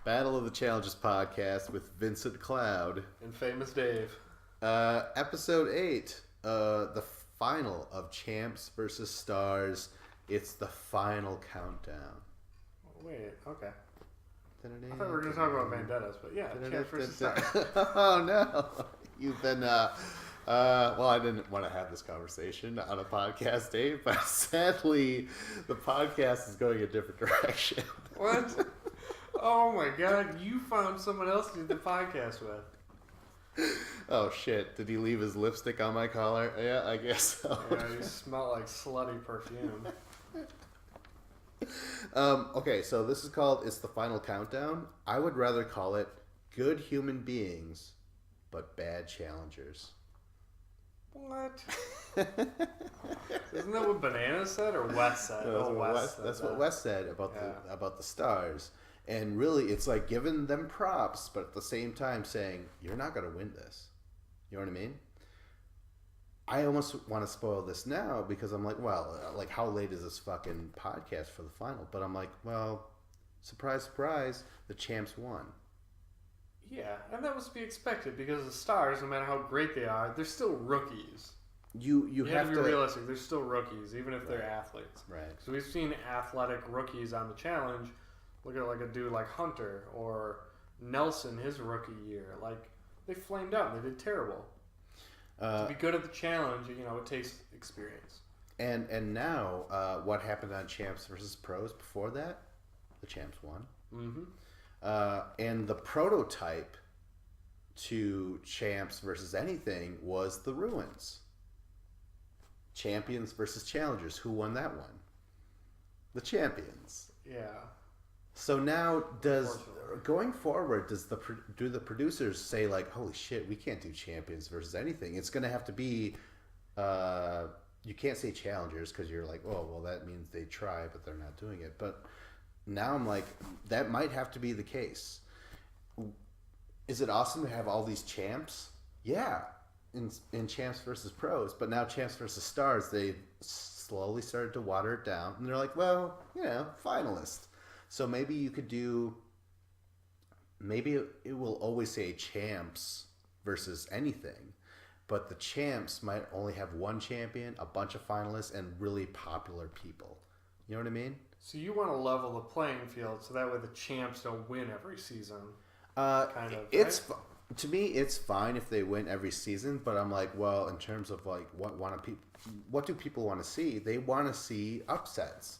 Battle of the Challenges podcast with Vincent Cloud. And Famous Dave. Episode 8, the final of Champs versus Stars. It's the final countdown. Wait, okay. I thought we were going to talk about Vendettas, but yeah, Champs versus Stars. Oh no, you've been. Well, I didn't want to have this conversation on a podcast, Dave, but sadly, the podcast is going a different direction. What? Oh my god, you found someone else to do the podcast with. Oh shit, did he leave his lipstick on my collar? Yeah, I guess so. Yeah, you smell like slutty perfume. Okay, so this is called It's the Final Countdown. I would rather call it Good Human Beings, but Bad Challengers. What? Isn't that what Banana said or Wes said? No, that's what Wes said about the stars. And really, it's like giving them props, but at the same time saying, you're not going to win this. You know what I mean? I almost want to spoil this now because I'm like, well, like, how late is this fucking podcast for the final? But I'm like, well, surprise, surprise, the champs won. Yeah, and that was to be expected because the stars, no matter how great they are, they're still rookies. You have to be realistic. They're still rookies, even if they're athletes. Right. So we've seen athletic rookies on the challenge. Look at like a dude like Hunter or Nelson, his rookie year. Like, they flamed out and they did terrible. To be good at the challenge, it takes experience. And now, what happened on Champs versus Pros before that? The Champs won. Mm-hmm. And the prototype to Champs versus anything was the Ruins. Champions versus Challengers. Who won that one? The Champions. Yeah. So now, going forward, do the producers say like, holy shit, we can't do Champions versus anything? It's going to have to be, you can't say Challengers because you're like, oh, well, that means they try, but they're not doing it. But now I'm like, that might have to be the case. Is it awesome to have all these champs? Yeah, in Champs versus Pros, but now Champs versus Stars, they slowly started to water it down, and they're like, well, finalist. So maybe you could do. Maybe it will always say champs versus anything, but the champs might only have one champion, a bunch of finalists, and really popular people. You know what I mean? So you want to level the playing field so that way the champs don't win every season. It's right? To me, it's fine if they win every season, but I'm like, well, in terms of like what do people want to see? They want to see upsets.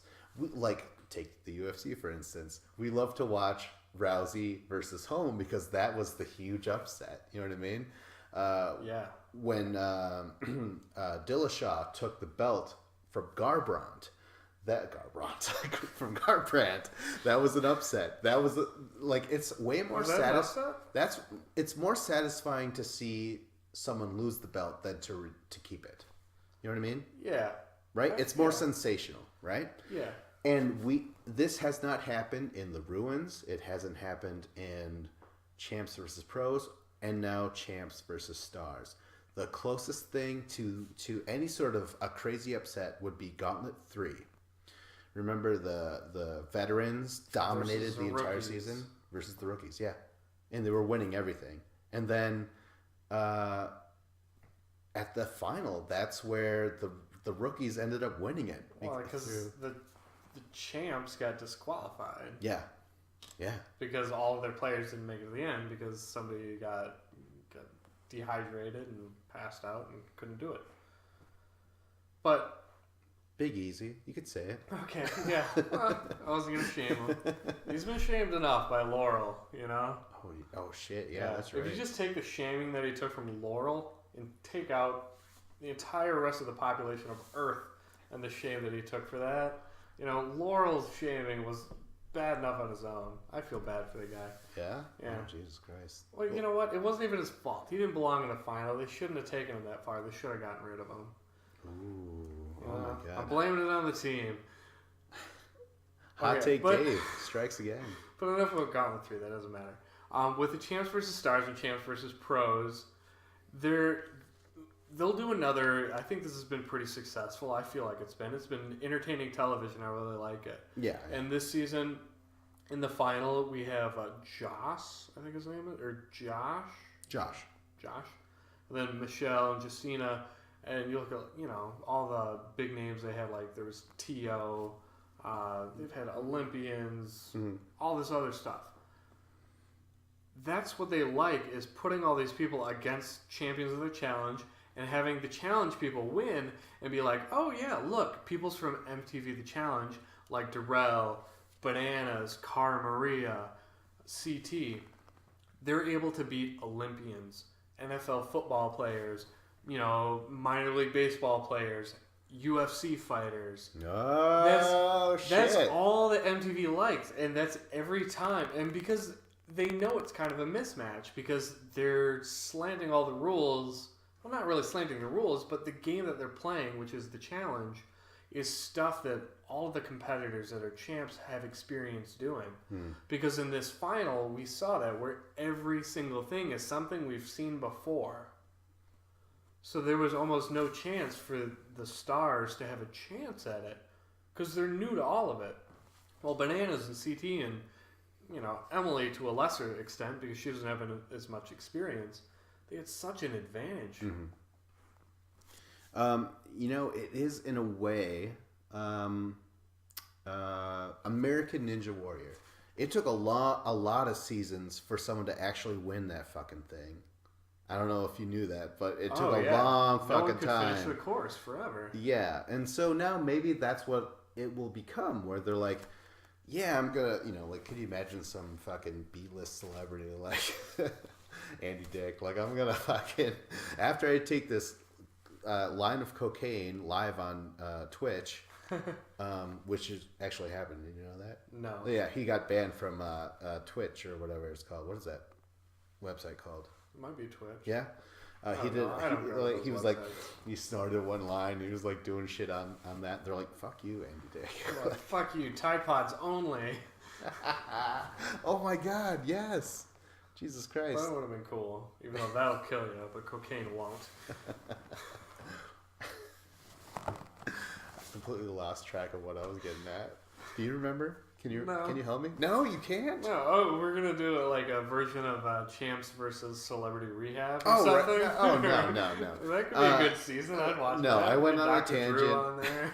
Take the UFC for instance. We love to watch Rousey versus Holm because that was the huge upset. You know what I mean? Yeah. When Dillashaw took the belt from Garbrandt, from Garbrandt, that was an upset. That was it's way more satisfying. It's more satisfying to see someone lose the belt than to keep it. You know what I mean? Yeah. Right? It's more sensational, right? Yeah. And this has not happened in the Ruins. It hasn't happened in Champs versus Pros, and now Champs versus Stars. The closest thing to any sort of a crazy upset would be Gauntlet 3. Remember the veterans dominated the entire season versus the rookies, yeah. And they were winning everything. And then at the final, that's where the rookies ended up winning it. Well, because the champs got disqualified. Yeah. Yeah. Because all of their players didn't make it to the end because somebody got dehydrated and passed out and couldn't do it. But Big Easy, you could say it. Okay, yeah. I wasn't gonna shame him. He's been shamed enough by Laurel, Oh shit, yeah, that's right. If you just take the shaming that he took from Laurel and take out the entire rest of the population of Earth and the shame that he took for that, Laurel's shaming was bad enough on his own. I feel bad for the guy. Yeah? Yeah. Oh, Jesus Christ. Well, you know what? It wasn't even his fault. He didn't belong in the final. They shouldn't have taken him that far. They should have gotten rid of him. Ooh. Oh my God. I'm blaming it on the team. Hot take Dave strikes again. But enough about Gauntlet 3. That doesn't matter. With the Champs versus Stars and Champs versus Pros, they'll do another. I think this has been pretty successful. I feel like it's been entertaining television. I really like it. Yeah. And this season, In the final, we have Josh, I think his name is, or Josh. Josh. And then Michelle and Justina. And you look at, all the big names they had, like there was T.O., they've had Olympians, all this other stuff. That's what they like, is putting all these people against champions of the challenge and having the challenge people win and be like, oh yeah, look, people's from MTV The Challenge, like Darrell, Bananas, Cara Maria, CT, they're able to beat Olympians, NFL football players, minor league baseball players, UFC fighters. Oh, that's all that MTV likes, and that's every time. And because they know it's kind of a mismatch, because they're slanting all the rules. Well, not really slanting the rules, but the game that they're playing, which is the challenge, is stuff that all of the competitors that are champs have experience doing. Because in this final, we saw that where every single thing is something we've seen before. So there was almost no chance for the stars to have a chance at it, because they're new to all of it. Well, Bananas and CT and, Emily to a lesser extent, because she doesn't have as much experience, they had such an advantage. It is in a way American Ninja Warrior. It took a lot of seasons for someone to actually win that fucking thing. I don't know if you knew that, but it took a long fucking time. Finish the course forever. Yeah, and so now maybe that's what it will become, where they're like, yeah, I'm gonna, could you imagine some fucking B-list celebrity like Andy Dick? Like, I'm gonna fucking, after I take this line of cocaine live on Twitch, which is actually happened. Did you know that? No. Yeah, he got banned from Twitch or whatever it's called. What is that website called? It might be Twitch. Yeah. He was like, he snorted one line. He was like doing shit on that. They're like, fuck you, Andy Dick. Well, fuck you, Tide Pods only. Oh my God, yes. Jesus Christ. That would have been cool, even though that'll kill you, but cocaine won't. I completely lost track of what I was getting at. Do you remember? Can you help me? No, you can't. No. Oh, we're gonna do a version of Champs versus Celebrity Rehab or something. Right. Oh no. That could be a good season. I'd watch that. No, I went on a tangent. Drew on there.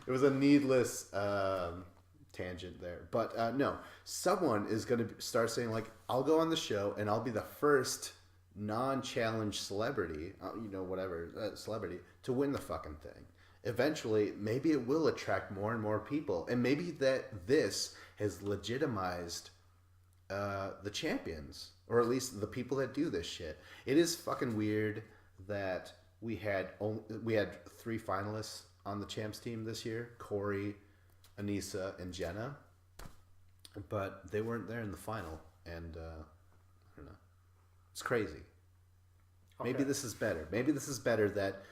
It was a needless tangent there, but no. Someone is gonna start saying like, "I'll go on the show and I'll be the first non-challenge celebrity, celebrity to win the fucking thing." Eventually, maybe it will attract more and more people, and maybe that this has legitimized the champions, or at least the people that do this shit. It is fucking weird that we had 3 finalists on the champs team this year: Corey, Anissa, and Jenna, but they weren't there in the final, and I don't know. It's crazy. Okay. Maybe this is better. Maybe this is better that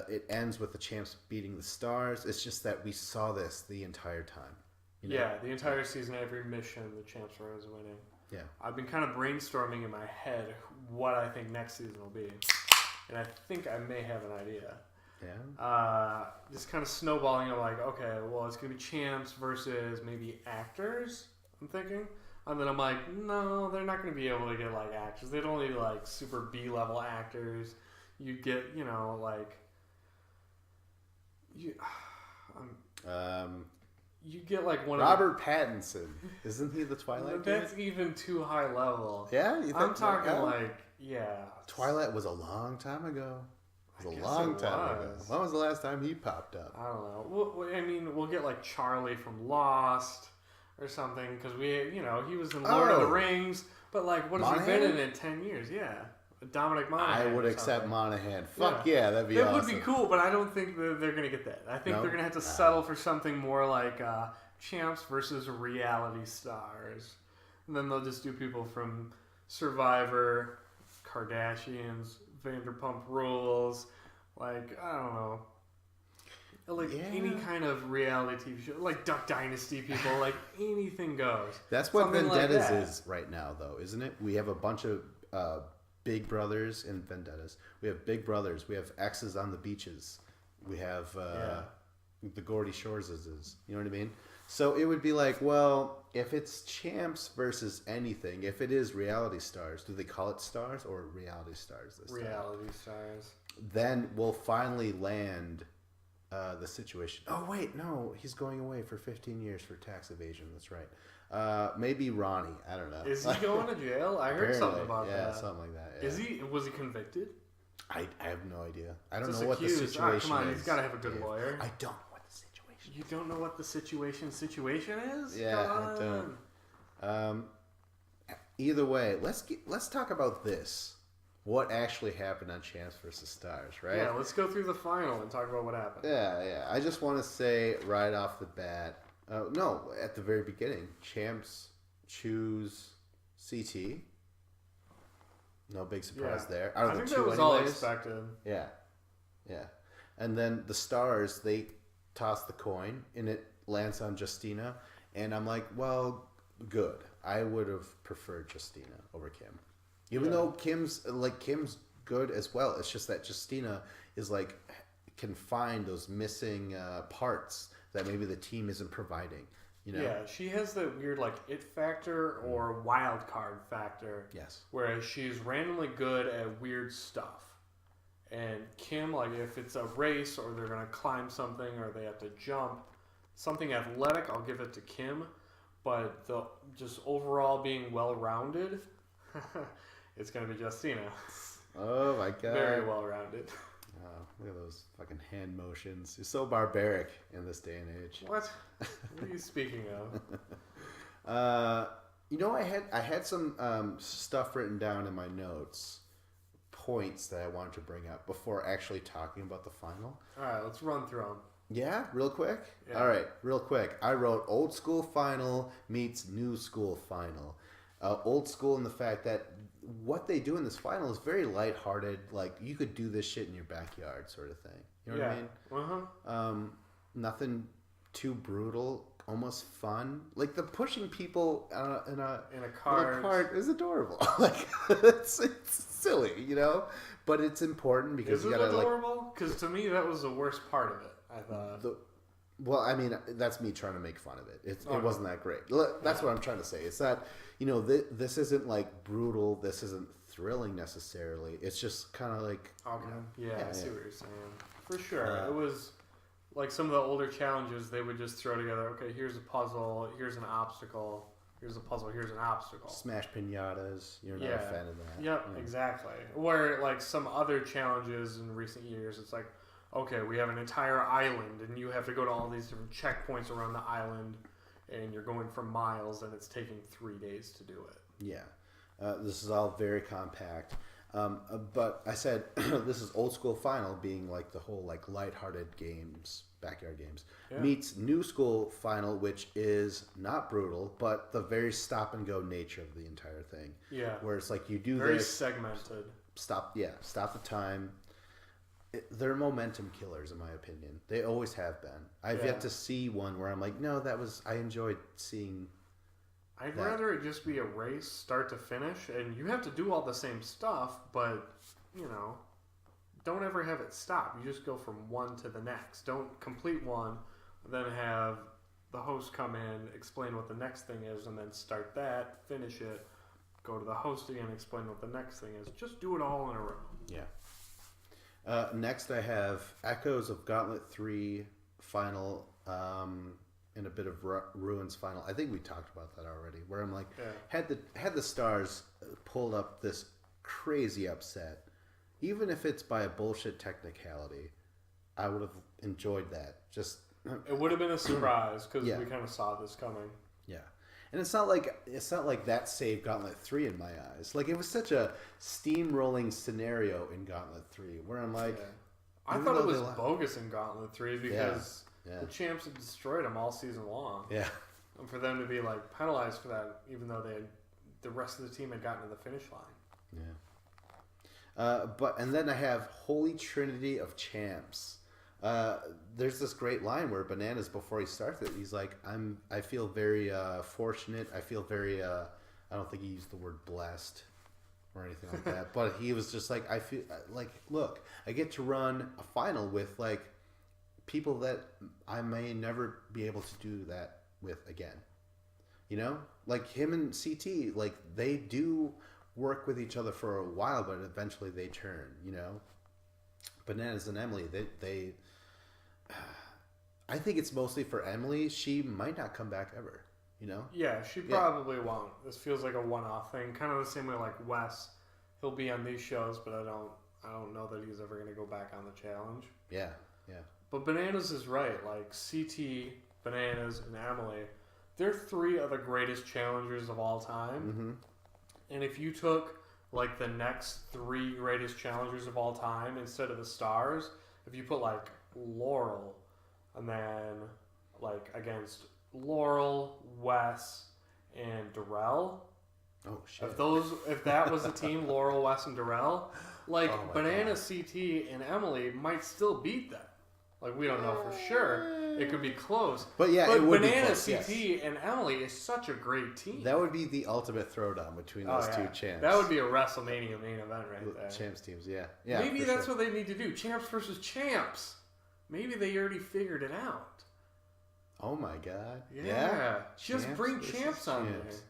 it ends with the champs beating the stars. It's just that we saw this the entire time. Yeah, the entire season, every mission, the champs were always winning. Yeah, I've been kind of brainstorming in my head what I think next season will be, and I think I may have an idea. Yeah. Just kind of snowballing. I'm like, okay, well, it's gonna be champs versus maybe actors. I'm thinking. And then I'm like, no, they're not going to be able to get like actors. They'd only like super B-level actors. You get, you get like one Robert Pattinson. Isn't he the Twilight dude? That's even too high level. Yeah, you think I'm talking like, yeah. Twilight was a long time ago. It was a long time ago. When was the last time he popped up? I don't know. We'll get like Charlie from Lost or something, because he was in Lord of the Rings, but like, what has he been in 10 years? Yeah. Dominic Monaghan. I would accept Monaghan. Fuck yeah, that'd be awesome. That would be cool, but I don't think that they're going to get that. I think they're going to have to settle for something more like champs versus reality stars. And then they'll just do people from Survivor, Kardashians, Vanderpump Rules, like, I don't know. Like any kind of reality TV show, like Duck Dynasty people, like anything goes. That's what Vendettas is right now, though, isn't it? We have a bunch of Big Brothers in Vendettas. We have Big Brothers. We have X's on the beaches. We have the Gordy Shores is. You know what I mean? So it would be like, well, if it's champs versus anything, if it is reality stars, do they call it stars or reality stars this Reality stars. Then we'll finally land the situation. Oh, wait, no, he's going away for 15 years for tax evasion. That's right. Maybe Ronnie. I don't know. Is he going to jail? I heard something about that. Yeah, something like that. Yeah. Was he convicted? I have no idea. I don't Just know what the accused. situation come on, is. he's got to have a good lawyer. I don't know what the situation You don't know what the situation is? Yeah, Come I on. don't. Either way, let's talk about this. What actually happened on Champs versus Stars, right? Yeah, let's go through the final and talk about what happened. Yeah. I just want to say right off the bat, no, at the very beginning, Champs choose CT. No big surprise there. Out of I the think two that was anyways. all expected. Yeah. And then the Stars, they toss the coin and it lands on Justina, and I'm like, well, good. I would have preferred Justina over Kim. Even though Kim's good as well. It's just that Justina is like can find those missing parts that maybe the team isn't providing. You know? Yeah, she has the weird like it factor or wild card factor. Yes. Whereas she's randomly good at weird stuff. And Kim, like if it's a race or they're gonna climb something or they have to jump, something athletic, I'll give it to Kim. But the just overall being well rounded, it's gonna be Justina. Oh my god. Very well rounded. Oh, look at those fucking hand motions. You're so barbaric in this day and age. What? What are you speaking of? You know, I had some stuff written down in my notes, points that I wanted to bring up before actually talking about the final. All right, let's run through them. Yeah, real quick. Yeah. All right, real quick. I wrote old school final meets new school final. Old school in the fact that what they do in this final is very lighthearted. Like you could do this shit in your backyard, sort of thing. You know what I mean? Nothing too brutal. Almost fun. Like the pushing people in a cart is adorable. Like it's silly, you know, but it's important because you gotta adorable? Because to me that was the worst part of it. I thought. Well, I mean, that's me trying to make fun of it. It wasn't that great. That's what I'm trying to say. It's that, you know, this isn't like brutal. This isn't thrilling necessarily. It's just kind of like... Okay. I see what you're saying. For sure. It was like some of the older challenges, they would just throw together, okay, here's a puzzle, here's an obstacle, here's a puzzle, here's an obstacle. Smash piñatas. You're not a fan of that. Yep, exactly. Where like some other challenges in recent years, it's like, okay, we have an entire island, and you have to go to all these different checkpoints around the island, and you're going for miles, and it's taking 3 days to do it. Yeah. This is all very compact. But I said this is old school final being like the whole like lighthearted games, backyard games, meets new school final, which is not brutal, but the very stop and go nature of the entire thing. Yeah. Where it's like you do very this. segmented. Stop the time. They're momentum killers, in my opinion. They always have been. I've yet to see one where I'm like, no, I enjoyed seeing. I'd rather it just be a race, start to finish, and you have to do all the same stuff, but, you know, don't ever have it stop. You just go from one to the next. Don't complete one, then have the host come in, explain what the next thing is, and then start that, finish it, go to the host again, explain what the next thing is. Just do it all in a row. Yeah. Next, I have Echoes of Gauntlet 3 final, and a bit of Ruins final. I think we talked about that already. Where I'm like, had the Stars pulled up this crazy upset, even if it's by a bullshit technicality, I would have enjoyed that. Just it would have been a surprise because we kind of saw this coming. Yeah. And it's not like that saved Gauntlet 3 in my eyes. Like it was such a steamrolling scenario in Gauntlet 3 where I'm like, I thought it was bogus in Gauntlet 3 because the champs had destroyed them all season long. Yeah. And for them to be like penalized for that, even though the rest of the team had gotten to the finish line. Yeah. And then I have Holy Trinity of Champs. There's this great line where Bananas, before he starts it, he's like, I feel very fortunate. I feel very, I don't think he used the word blessed or anything like that. But he was just like, I feel like, look, I get to run a final with like people that I may never be able to do that with again. You know, like him and CT, like they do work with each other for a while, but eventually they turn. You know, Bananas and Emily, they I think it's mostly for Emily. She might not come back ever. You know? Yeah, she probably won't. This feels like a one-off thing, kind of the same way like Wes. He'll be on these shows, but I don't know that he's ever going to go back on the challenge. Yeah. But Bananas is right. Like CT, Bananas, and Emily, they're three of the greatest challengers of all time. Mm-hmm. And if you took like the next three greatest challengers of all time instead of the stars, if you put like Laurel and then like against Laurel, Wes, and Darrell. Oh shit! If that was the team, Laurel, Wes, and Darrell, like Banana, God. CT, and Emily might still beat them. Like we don't know for sure. It could be close. But yeah, it would Banana, be close, CT, yes. and Emily is such a great team. That would be the ultimate throwdown between those two champs. That would be a WrestleMania main event right there. Champs teams, yeah. Maybe that's what they need to do. Champs versus champs. Maybe they already figured it out. Oh my god. Yeah. Just Champs bring versus champs on champs. there.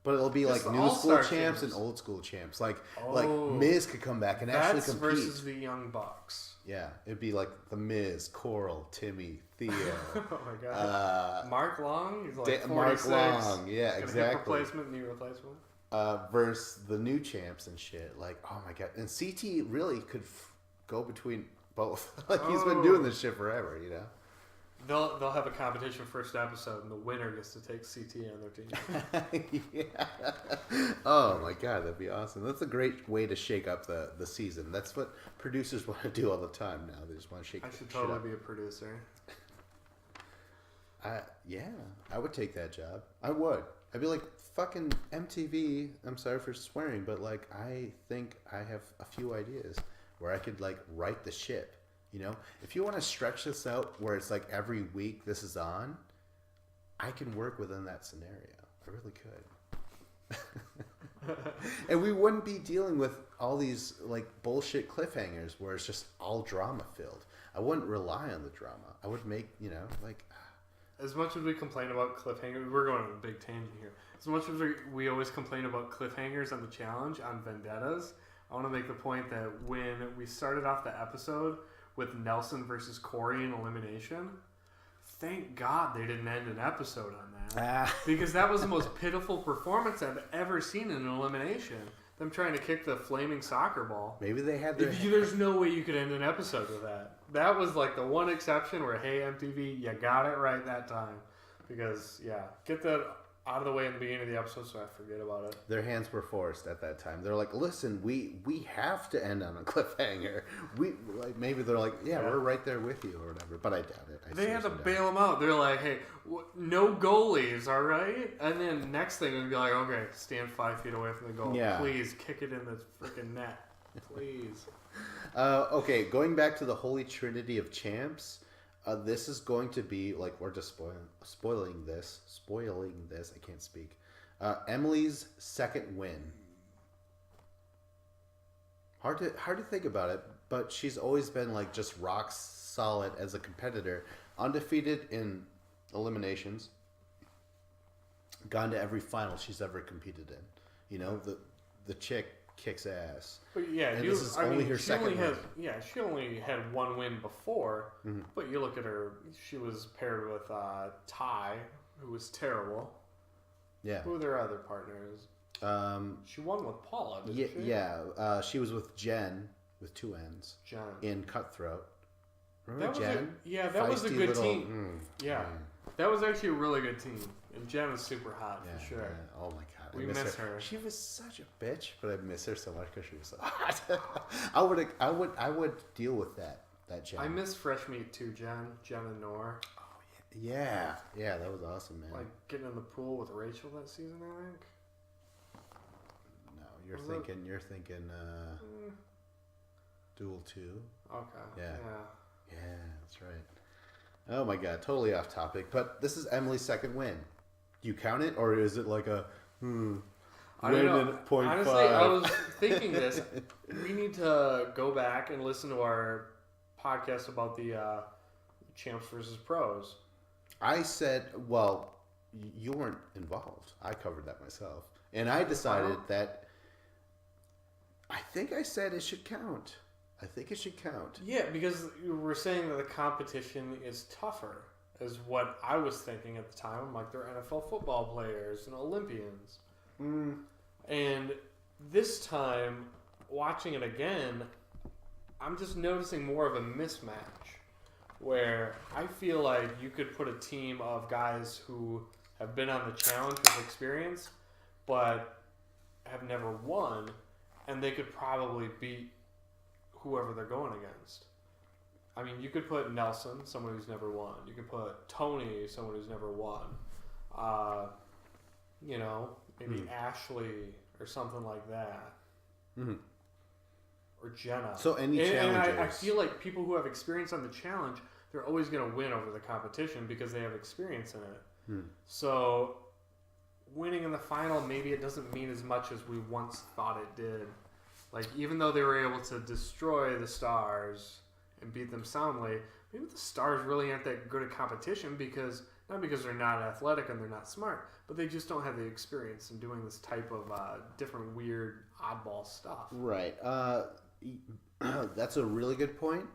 But it'll be Just like the new school all-star champs teams. and old school champs. Like Oh. Miz could come back and actually That's compete. versus the Young Bucks. Yeah, it'd be like the Miz, Coral, Timmy, Theo, Oh my god. Mark Long, he's like 46. Mark Long, yeah, Got a hip exactly. replacement, knee replacement. Versus the new champs and shit. Like, oh my god. And CT really could go between both. Like, he's been doing this shit forever, you know? They'll have a competition first episode, and the winner gets to take CT on their team. Yeah. Oh my god, that'd be awesome. That's a great way to shake up the season. That's what producers want to do all the time now. They just want to shake I should shit totally up. be a producer. Yeah, I would take that job. I would. I'd be like, fucking MTV, I'm sorry for swearing, but like, I think I have a few ideas where I could like right the ship. You know, if you want to stretch this out where it's like every week this is on, I can work within that scenario. I really could. And we wouldn't be dealing with all these like bullshit cliffhangers where it's just all drama filled. I wouldn't rely on the drama. I would make, you know, like... As much as we complain about cliffhangers, we're going on a big tangent here. As much as we always complain about cliffhangers on the challenge, on Vendettas, I want to make the point that when we started off the episode with Nelson versus Corey in elimination, thank God they didn't end an episode on that. Because that was the most pitiful performance I've ever seen in an elimination. Them trying to kick the flaming soccer ball. Maybe they had their... There's no way you could end an episode with that. That was like the one exception where, hey, MTV, you got it right that time. Because, yeah, get that out of the way in the beginning of the episode so I forget about it. Their hands were forced at that time. They're like, listen, we have to end on a cliffhanger. Maybe they're like, yeah, we're right there with you or whatever. But I doubt it. They had to bail them out. They're like, hey, no goalies, all right? And then next thing would be like, okay, stand 5 feet away from the goal. Yeah. Please kick it in the freaking net. Please. Okay, going back to the Holy Trinity of Champs, this is going to be, like, we're just spoiling this. I can't speak. Emily's second win. Hard to think about it, but she's always been, like, just rock solid as a competitor. Undefeated in eliminations. Gone to every final she's ever competed in. You know, the chick kicks ass. But yeah, and this is only her second win. She only had one win before. Mm-hmm. But you look at her; she was paired with Ty, who was terrible. Yeah. Who were their other partners? She won with Paula, didn't she? Yeah. She was with Jen with 2 N's. Jen. In Cutthroat. Remember That was Jen? that was a Feisty good little- team. Yeah, that was actually a really good team. And Jen was super hot for sure. Yeah. Oh my god. We miss her. She was such a bitch, but I miss her so much because she was so hot. I would deal with that Jen. I miss Fresh Meat too, Jen and Nor. Oh yeah, that was awesome, man. Like getting in the pool with Rachel that season, I think. No, you're thinking Duel 2. Okay. Yeah, that's right. Oh my god, totally off topic. But this is Emily's second win. Do you count it, or is it like a I don't know. at 0.5? Honestly, I was thinking this. We need to go back and listen to our podcast about the champs versus pros. I said, well, you weren't involved. I covered that myself. And I decided that I think I said it should count. I think it should count. Yeah, because you were saying that the competition is tougher, is what I was thinking at the time. Like, they're NFL football players and Olympians. And this time, watching it again, I'm just noticing more of a mismatch where I feel like you could put a team of guys who have been on the challenge with experience but have never won, and they could probably beat whoever they're going against. I mean, you could put Nelson, someone who's never won. You could put Tony, someone who's never won. Maybe Ashley or something like that. Mm-hmm. Or Jenna. So any challengers. And I feel like people who have experience on the challenge, they're always going to win over the competition because they have experience in it. So winning in the final, maybe it doesn't mean as much as we once thought it did. Like, even though they were able to destroy the Stars and beat them soundly, maybe the Stars really aren't that good at competition not because they're not athletic and they're not smart, but they just don't have the experience in doing this type of different weird oddball stuff. Right. That's a really good point.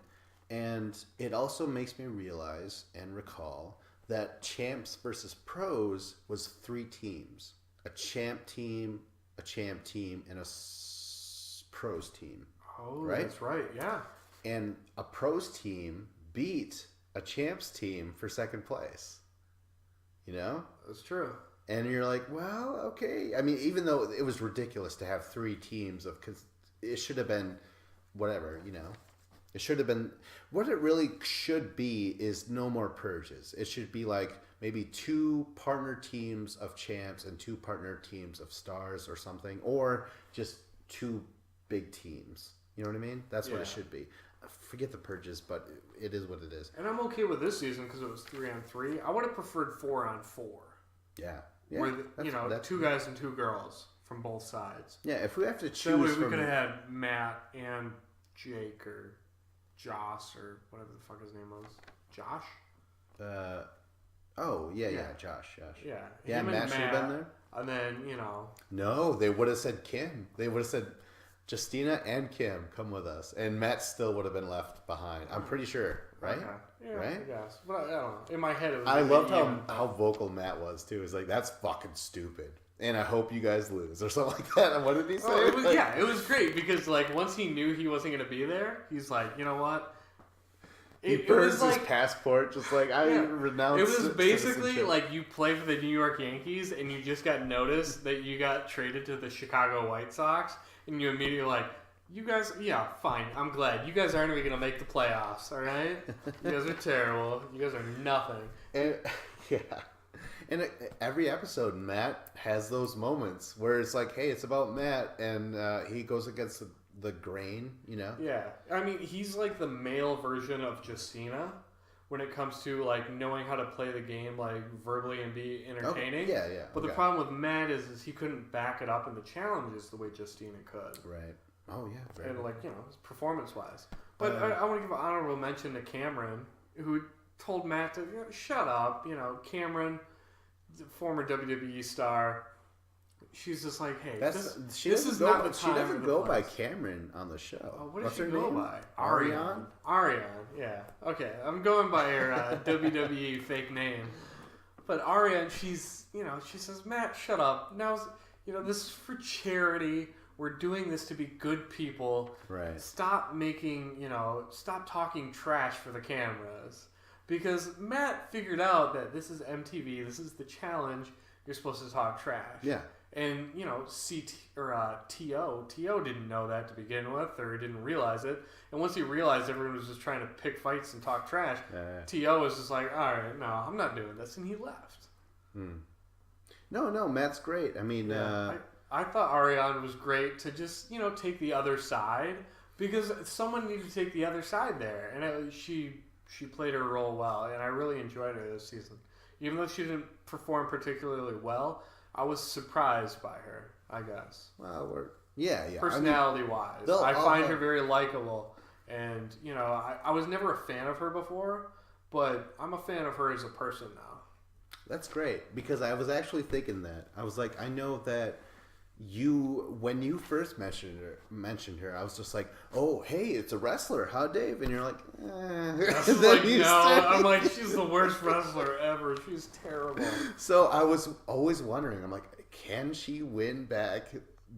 And it also makes me realize and recall that champs versus pros was 3 teams. A champ team, and a pros team. Oh, right? That's right, yeah. And a pros team beat a champs team for second place. You know? That's true. And you're like, well, okay. I mean, even though it was ridiculous to have 3 teams because it should have been whatever, you know. It should have been what it really should be is no more purges. It should be like maybe 2 partner teams of champs and 2 partner teams of stars or something, or just 2 big teams. You know what I mean? That's what it should be. Forget the purges, but it is what it is. And I'm okay with this season because it was 3-on-3. I would have preferred 4-on-4. Yeah. Where, 2 guys and 2 girls from both sides. Yeah, if we have to choose that way we could have had Matt and Jake or Josh or whatever the fuck his name was. Josh? Josh. Yeah. Yeah, Matt should have been there. And then, No, they would have said Kim. They would have said Justina and Kim, come with us. And Matt still would have been left behind. I'm pretty sure, right? Okay. Yeah, right? I guess. But I don't know. In my head, it was I loved how vocal Matt was, too. It was like, that's fucking stupid. And I hope you guys lose, or something like that. And what did he say? It was great, because, like, once he knew he wasn't going to be there, he's like, you know what? He burns his passport, just like, I renounce it. Was basically like you play for the New York Yankees, and you just got noticed that you got traded to the Chicago White Sox, and you immediately like, you guys, fine, I'm glad. You guys aren't even going to make the playoffs, all right? You guys are terrible. You guys are nothing. And, and every episode, Matt has those moments where it's like, hey, it's about Matt, and he goes against the grain, you know? Yeah. I mean, he's like the male version of Justina when it comes to, like, knowing how to play the game, like, verbally and be entertaining. Oh, yeah. But the problem with Matt is he couldn't back it up in the challenges the way Justina could. Right. Oh, yeah. And, like, performance-wise. But I want to give an honorable mention to Cameron, who told Matt to shut up. Cameron, former WWE star, she's just like, hey, this is not the time. She doesn't go by Cameron on the show. What does she go by? Ariane? Ariane, yeah. Okay, I'm going by her WWE fake name. But Ariane, she says, Matt, shut up. Now, this is for charity. We're doing this to be good people. Right. Stop talking trash for the cameras. Because Matt figured out that this is MTV, this is the challenge, you're supposed to talk trash. Yeah. And, T.O. didn't know that to begin with, or didn't realize it. And once he realized everyone was just trying to pick fights and talk trash, T.O. was just like, all right, no, I'm not doing this. And he left. No, Matt's great. I mean... I thought Ariane was great to just, take the other side, because someone needed to take the other side there. And she played her role well, and I really enjoyed her this season. Even though she didn't perform particularly well, I was surprised by her, I guess. Well, Personality-wise. I find her very likable. And, I was never a fan of her before, but I'm a fan of her as a person now. That's great, because I was actually thinking that. I was like, I know that when you first mentioned her, I was just like, oh, hey, it's a wrestler, huh, Dave? And you're like, I'm like, she's the worst wrestler ever. She's terrible. So I was always wondering, I'm like, can she win back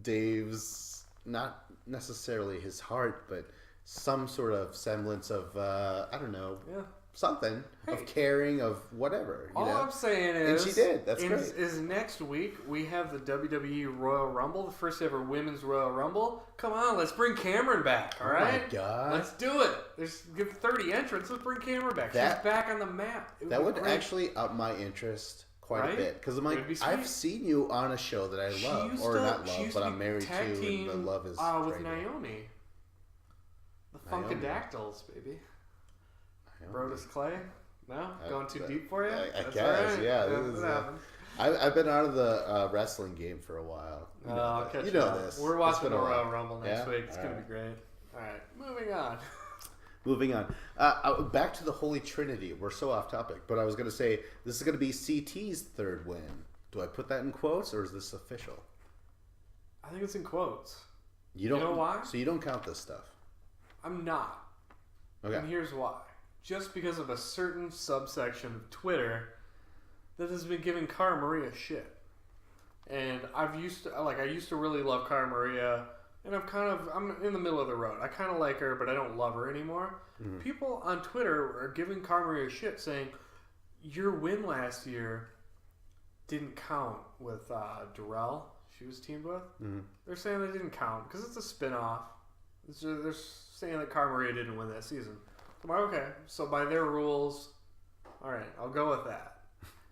Dave's, not necessarily his heart, but some sort of semblance of, I don't know, something of caring, of whatever. All I'm saying is, and she did. That's great. Is next week we have the WWE Royal Rumble, the first ever Women's Royal Rumble. Come on, let's bring Cameron back. All right, my God, let's do it. There's give 30 entrants. Let's bring Cameron back. She's back on the map. That would actually up my interest quite a bit, because I'm like, I've seen you on a show that I love, or not love, but I'm married to, and the love is with Naomi. The Funkadactyls, baby. Brodus Clay? No? Going too deep for you? I guess, right. Yeah. I've been out of the wrestling game for a while. I'll catch you know this. We're watching the Royal Rumble next week. It's going to be great. All right, moving on. Moving on. Back to the Holy Trinity. We're so off topic, but I was going to say, this is going to be CT's third win. Do I put that in quotes, or is this official? I think it's in quotes. You know why? So you don't count this stuff? I'm not. Okay. And here's why. Just because of a certain subsection of Twitter that has been giving Cara Maria shit. And I used to really love Cara Maria, and I'm in the middle of the road. I kind of like her, but I don't love her anymore. Mm-hmm. People on Twitter are giving Cara Maria shit, saying, your win last year didn't count with Darrell she was teamed with. Mm-hmm. They're saying they didn't count because it's a spin-off. They're saying that Cara Maria didn't win that season. I'm like, okay, so by their rules, all right, I'll go with that.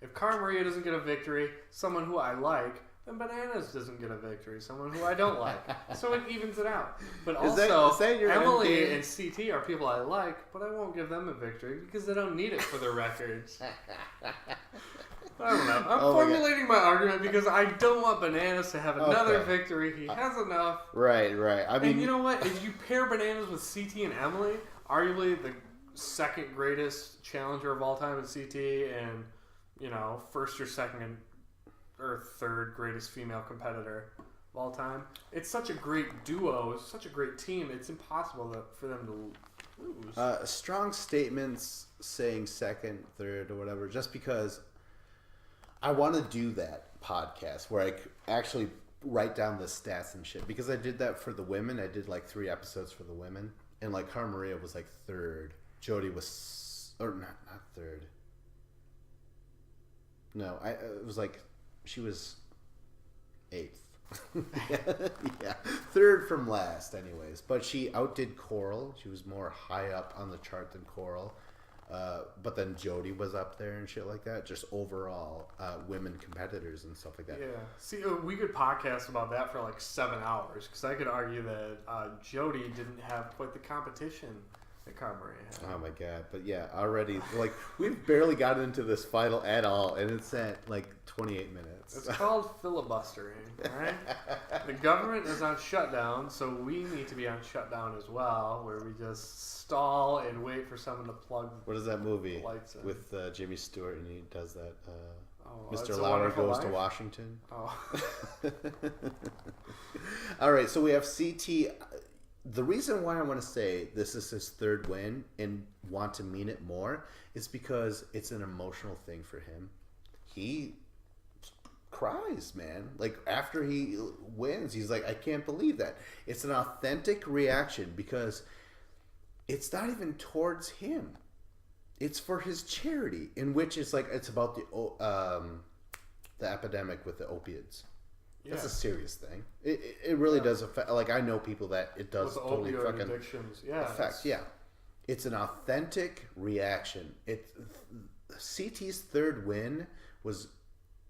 If Cara Maria doesn't get a victory, someone who I like, then Bananas doesn't get a victory, someone who I don't like. So it evens it out. But also, Emily and CT are people I like, but I won't give them a victory because they don't need it for their records. I don't know. I'm formulating my argument because I don't want Bananas to have another victory. He has enough. Right. I mean, and you know what? If you pair Bananas with CT and Emily, arguably the second greatest challenger of all time in CT, and first or second or third greatest female competitor of all time. It's such a great duo. It's such a great team. It's impossible for them to lose. Strong statements saying second, third, or whatever, just because I want to do that podcast where I actually write down the stats and shit, because I did that for the women. I did like 3 episodes for the women, and like Cara Maria was like third. Jody was, or not third. No, it was like she was 8th. yeah, third from last, anyways. But she outdid Coral. She was more high up on the chart than Coral. But then Jody was up there and shit like that. Just overall, women competitors and stuff like that. Yeah. See, we could podcast about that for like 7 hours, because I could argue that Jody didn't have quite the competition that Cara Maria had. Oh my god! But yeah, already like we've barely gotten into this final at all, and it's at like 28 minutes. It's called filibustering, right? The government is on shutdown, so we need to be on shutdown as well, where we just stall and wait for someone to plug. What is that movie lights in. with Jimmy Stewart, and he does that? Mr. Lauer Goes to Washington. Oh. All right, so we have CT. The reason why I want to say this is his third win and want to mean it more is because it's an emotional thing for him. He cries, man. Like, after he wins, he's like, I can't believe that. It's an authentic reaction because it's not even towards him. It's for his charity, in which it's like, it's about the epidemic with the opiates. Yeah. That's a serious thing. It really does affect. Like, I know people that it does with totally fucking addictions. affect. Yeah, it's an authentic reaction. CT's third win was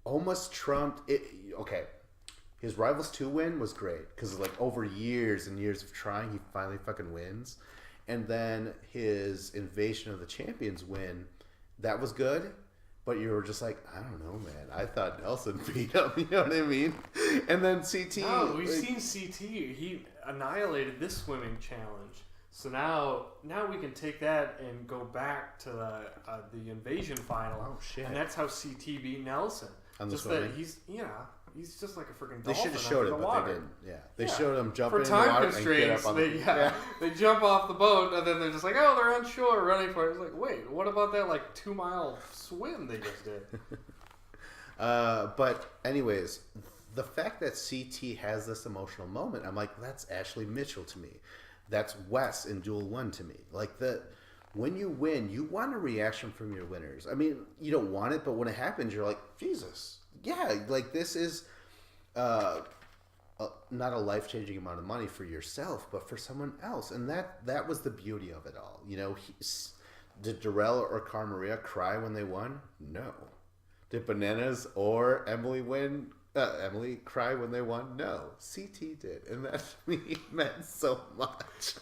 almost trumped. Okay, his Rivals 2 win was great because like over years and years of trying, he finally fucking wins. And then his Invasion of the Champions win, that was good. But you were just like, I don't know, man. I thought Nelson beat him. You know what I mean? And then CT. No, we've seen CT. He annihilated this swimming challenge. So now we can take that and go back to the Invasion final. Oh shit! And that's how CT beat Nelson. Just that he's just like a freaking dolphin. They should have showed it, but they didn't. Yeah, they showed him jumping in the water and get up on they jump off the boat and then they're just like, oh, they're on shore running for it. It's like, wait, what about that like 2-mile swim they just did? But anyways, the fact that CT has this emotional moment, I'm like, that's Ashley Mitchell to me. That's Wes in Duel 1 to me. Like when you win, you want a reaction from your winners. I mean, you don't want it, but when it happens, you're like, Jesus. Yeah, like this is not a life-changing amount of money for yourself, but for someone else. And that was the beauty of it all. You know, did Darrell or Cara Maria cry when they won? No. Did Bananas or Emily cry when they won? No. CT did. And that to me meant so much.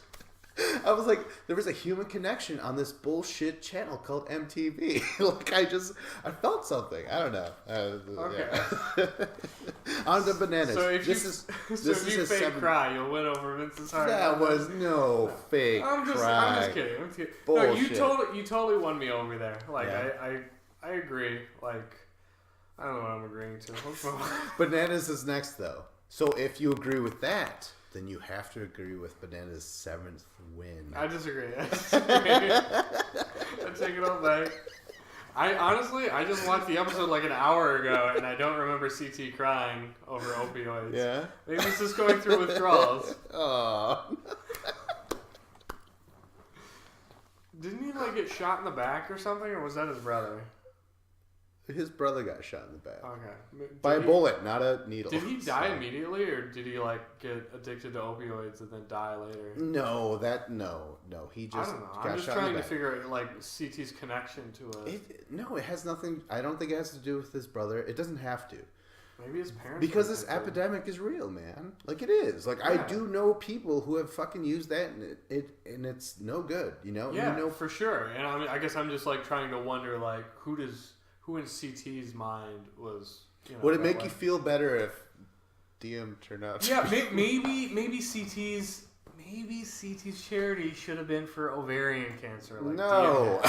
I was like, there was a human connection on this bullshit channel called MTV. Like, I felt something. I don't know. Okay. Yeah. On the Bananas. So if this you fake cry, you'll win over Vince's heart. That was no fake I'm just kidding. Bullshit. No, you totally won me over there. Like, yeah. I agree. Like, I don't know what I'm agreeing to. Bananas is next, though. So if you agree with that, then you have to agree with Bananas' 7th win. I disagree. I take it all back. I just watched the episode like an hour ago, and I don't remember CT crying over opioids. Yeah? Maybe he's just going through withdrawals. Oh. Didn't he like get shot in the back or something, or was that his brother? His brother got shot in the back. Okay. By a bullet, not a needle. Did he die immediately, or did he like get addicted to opioids and then die later? No. He just I don't know. got I'm just shot trying in the to back. figure out like CT's connection to it. No, it has nothing. I don't think it has to do with his brother. It doesn't have to. Maybe his parents. Because this epidemic is real, man. Like it is. Like I do know people who have fucking used that, and it's no good. You know. Yeah, you know, for sure. And I mean, I guess I'm just like trying to wonder like who in CT's mind was. Would it make you feel better if DM turned out? Yeah, maybe CT's charity should have been for ovarian cancer. Like no.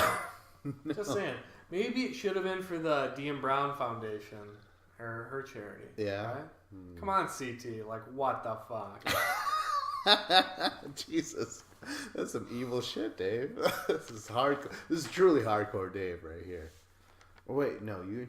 No. Just saying. Maybe it should have been for the DM Brown Foundation. Her charity. Yeah. Right? Come on, CT. Like, what the fuck? Jesus. That's some evil shit, Dave. This is hardcore. This is truly hardcore Dave right here. Oh, wait, no, you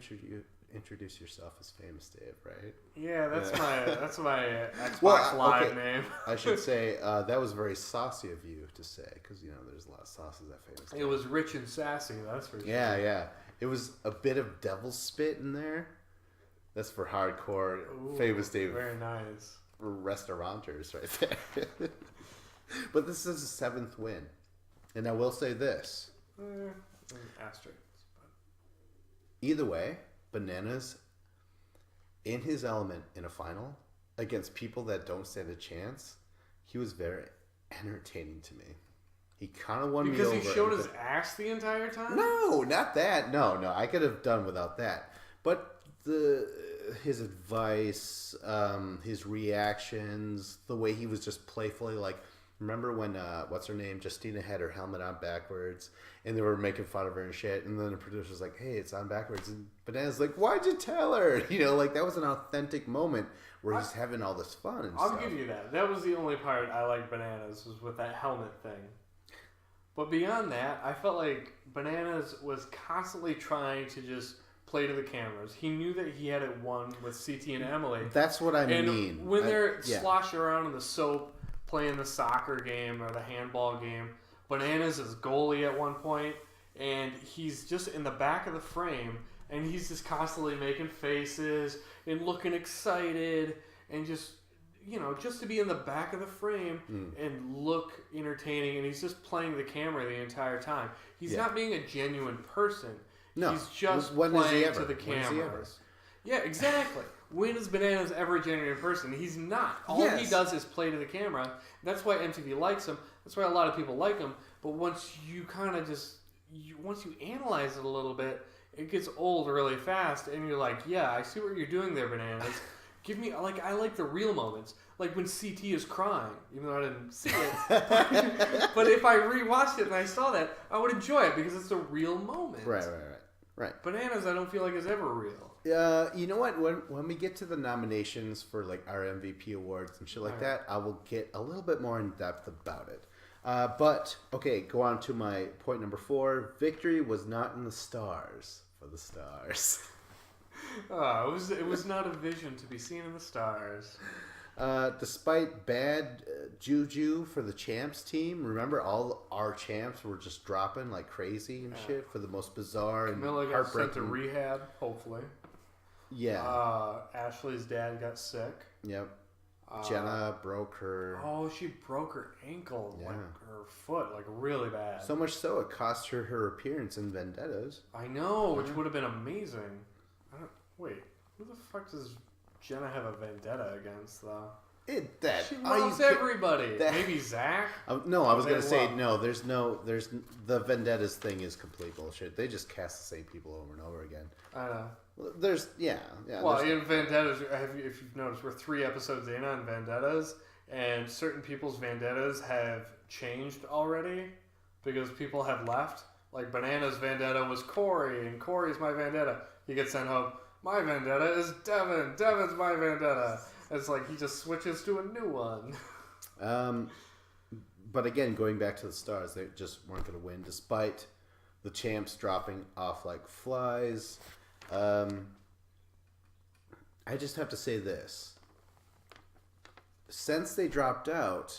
introduce yourself as Famous Dave, right? Yeah, that's my Xbox Live name. I should say that was very saucy of you to say, because there's a lot of sauces at Famous Dave. It was rich and sassy, that's for sure. Yeah. It was a bit of devil's spit in there. That's for hardcore Famous Dave. Very nice. Restaurateurs right there. But this is his 7th win. And I will say this. Asterisk. Either way, Bananas, in his element in a final, against people that don't stand a chance, he was very entertaining to me. He kind of won me over. Because he showed his ass the entire time? No, not that. No. I could have done without that. But his advice, his reactions, the way he was just playfully like, remember when what's her name, Justina had her helmet on backwards, and they were making fun of her and shit, and then the producer's like, "Hey, it's on backwards," and Bananas like, "Why'd you tell her?" Like that was an authentic moment where he's having all this fun and I'll stuff. give you that. That was the only part I liked Bananas was with that helmet thing. But beyond that, I felt like Bananas was constantly trying to just play to the cameras. He knew that he had it won with CT and Emily. That's what I and mean. When they're sloshing around in the soap, playing the soccer game or the handball game, Bananas is goalie at one point, and he's just in the back of the frame, and he's just constantly making faces and looking excited, and just to be in the back of the frame and look entertaining, and he's just playing the camera the entire time. He's not being a genuine person. No, he's just when playing to the cameras. Yeah, exactly. When is Bananas ever a genuine person? He's not. All he does is play to the camera. That's why MTV likes him. That's why a lot of people like him. But once you kind of once you analyze it a little bit, it gets old really fast. And you're like, yeah, I see what you're doing there, Bananas. Give me I like the real moments, like when CT is crying, even though I didn't see it. But if I rewatched it and I saw that, I would enjoy it because it's a real moment. Right. Bananas, I don't feel like is ever real. You know what? When we get to the nominations for like our MVP awards and shit like that, I will get a little bit more in depth about it. But okay, go on to my point number 4. Victory was not in the stars for the stars. Oh, it was not a vision to be seen in the stars. Despite bad juju for the champs team, remember all our champs were just dropping like crazy and shit for the most bizarre and Camilla got heartbreaking. sent to rehab, hopefully. Yeah. Ashley's dad got sick. Yep. Jenna broke her. Oh, she broke her ankle, Yeah. like her foot, like really bad. So much so it cost her her appearance in Vendettas. I know, which would have been amazing. Wait, who the fuck does Jenna have a vendetta against, though? She loves everybody. Maybe Zach? No, I was going to say, no, there's the Vendettas thing is complete bullshit. They just cast the same people over and over again. I know. Well, in Vendettas, if you've noticed, we're 3 episodes in on Vendettas, and certain people's Vendettas have changed already because people have left. Like, Banana's Vendetta was Corey, and Corey's my Vendetta. He gets sent home. My Vendetta is Devin. Devin's my Vendetta. It's like he just switches to a new one. But again, going back to the stars, they just weren't going to win despite the champs dropping off like flies. I just have to say this. Since they dropped out,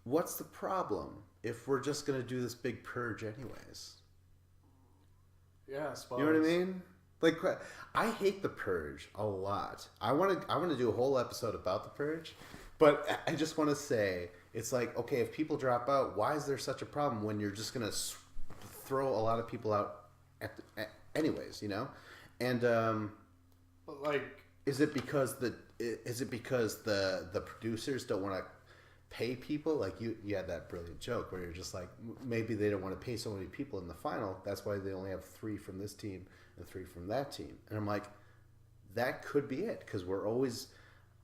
what's the problem if we're just going to do this big purge anyways? Yeah, I suppose. You know what I mean? Like, I hate the purge a lot. I want to do a whole episode about the purge, but I just want to say it's like, okay, if people drop out, why is there such a problem when you're just gonna throw a lot of people out anyways, you know? And but like, is it because the producers don't want to pay people? Like you had that brilliant joke where you're just like, maybe they don't want to pay so many people in the final. That's why they only have 3 from this team and 3 from that team. And I'm like, that could be it, because we're always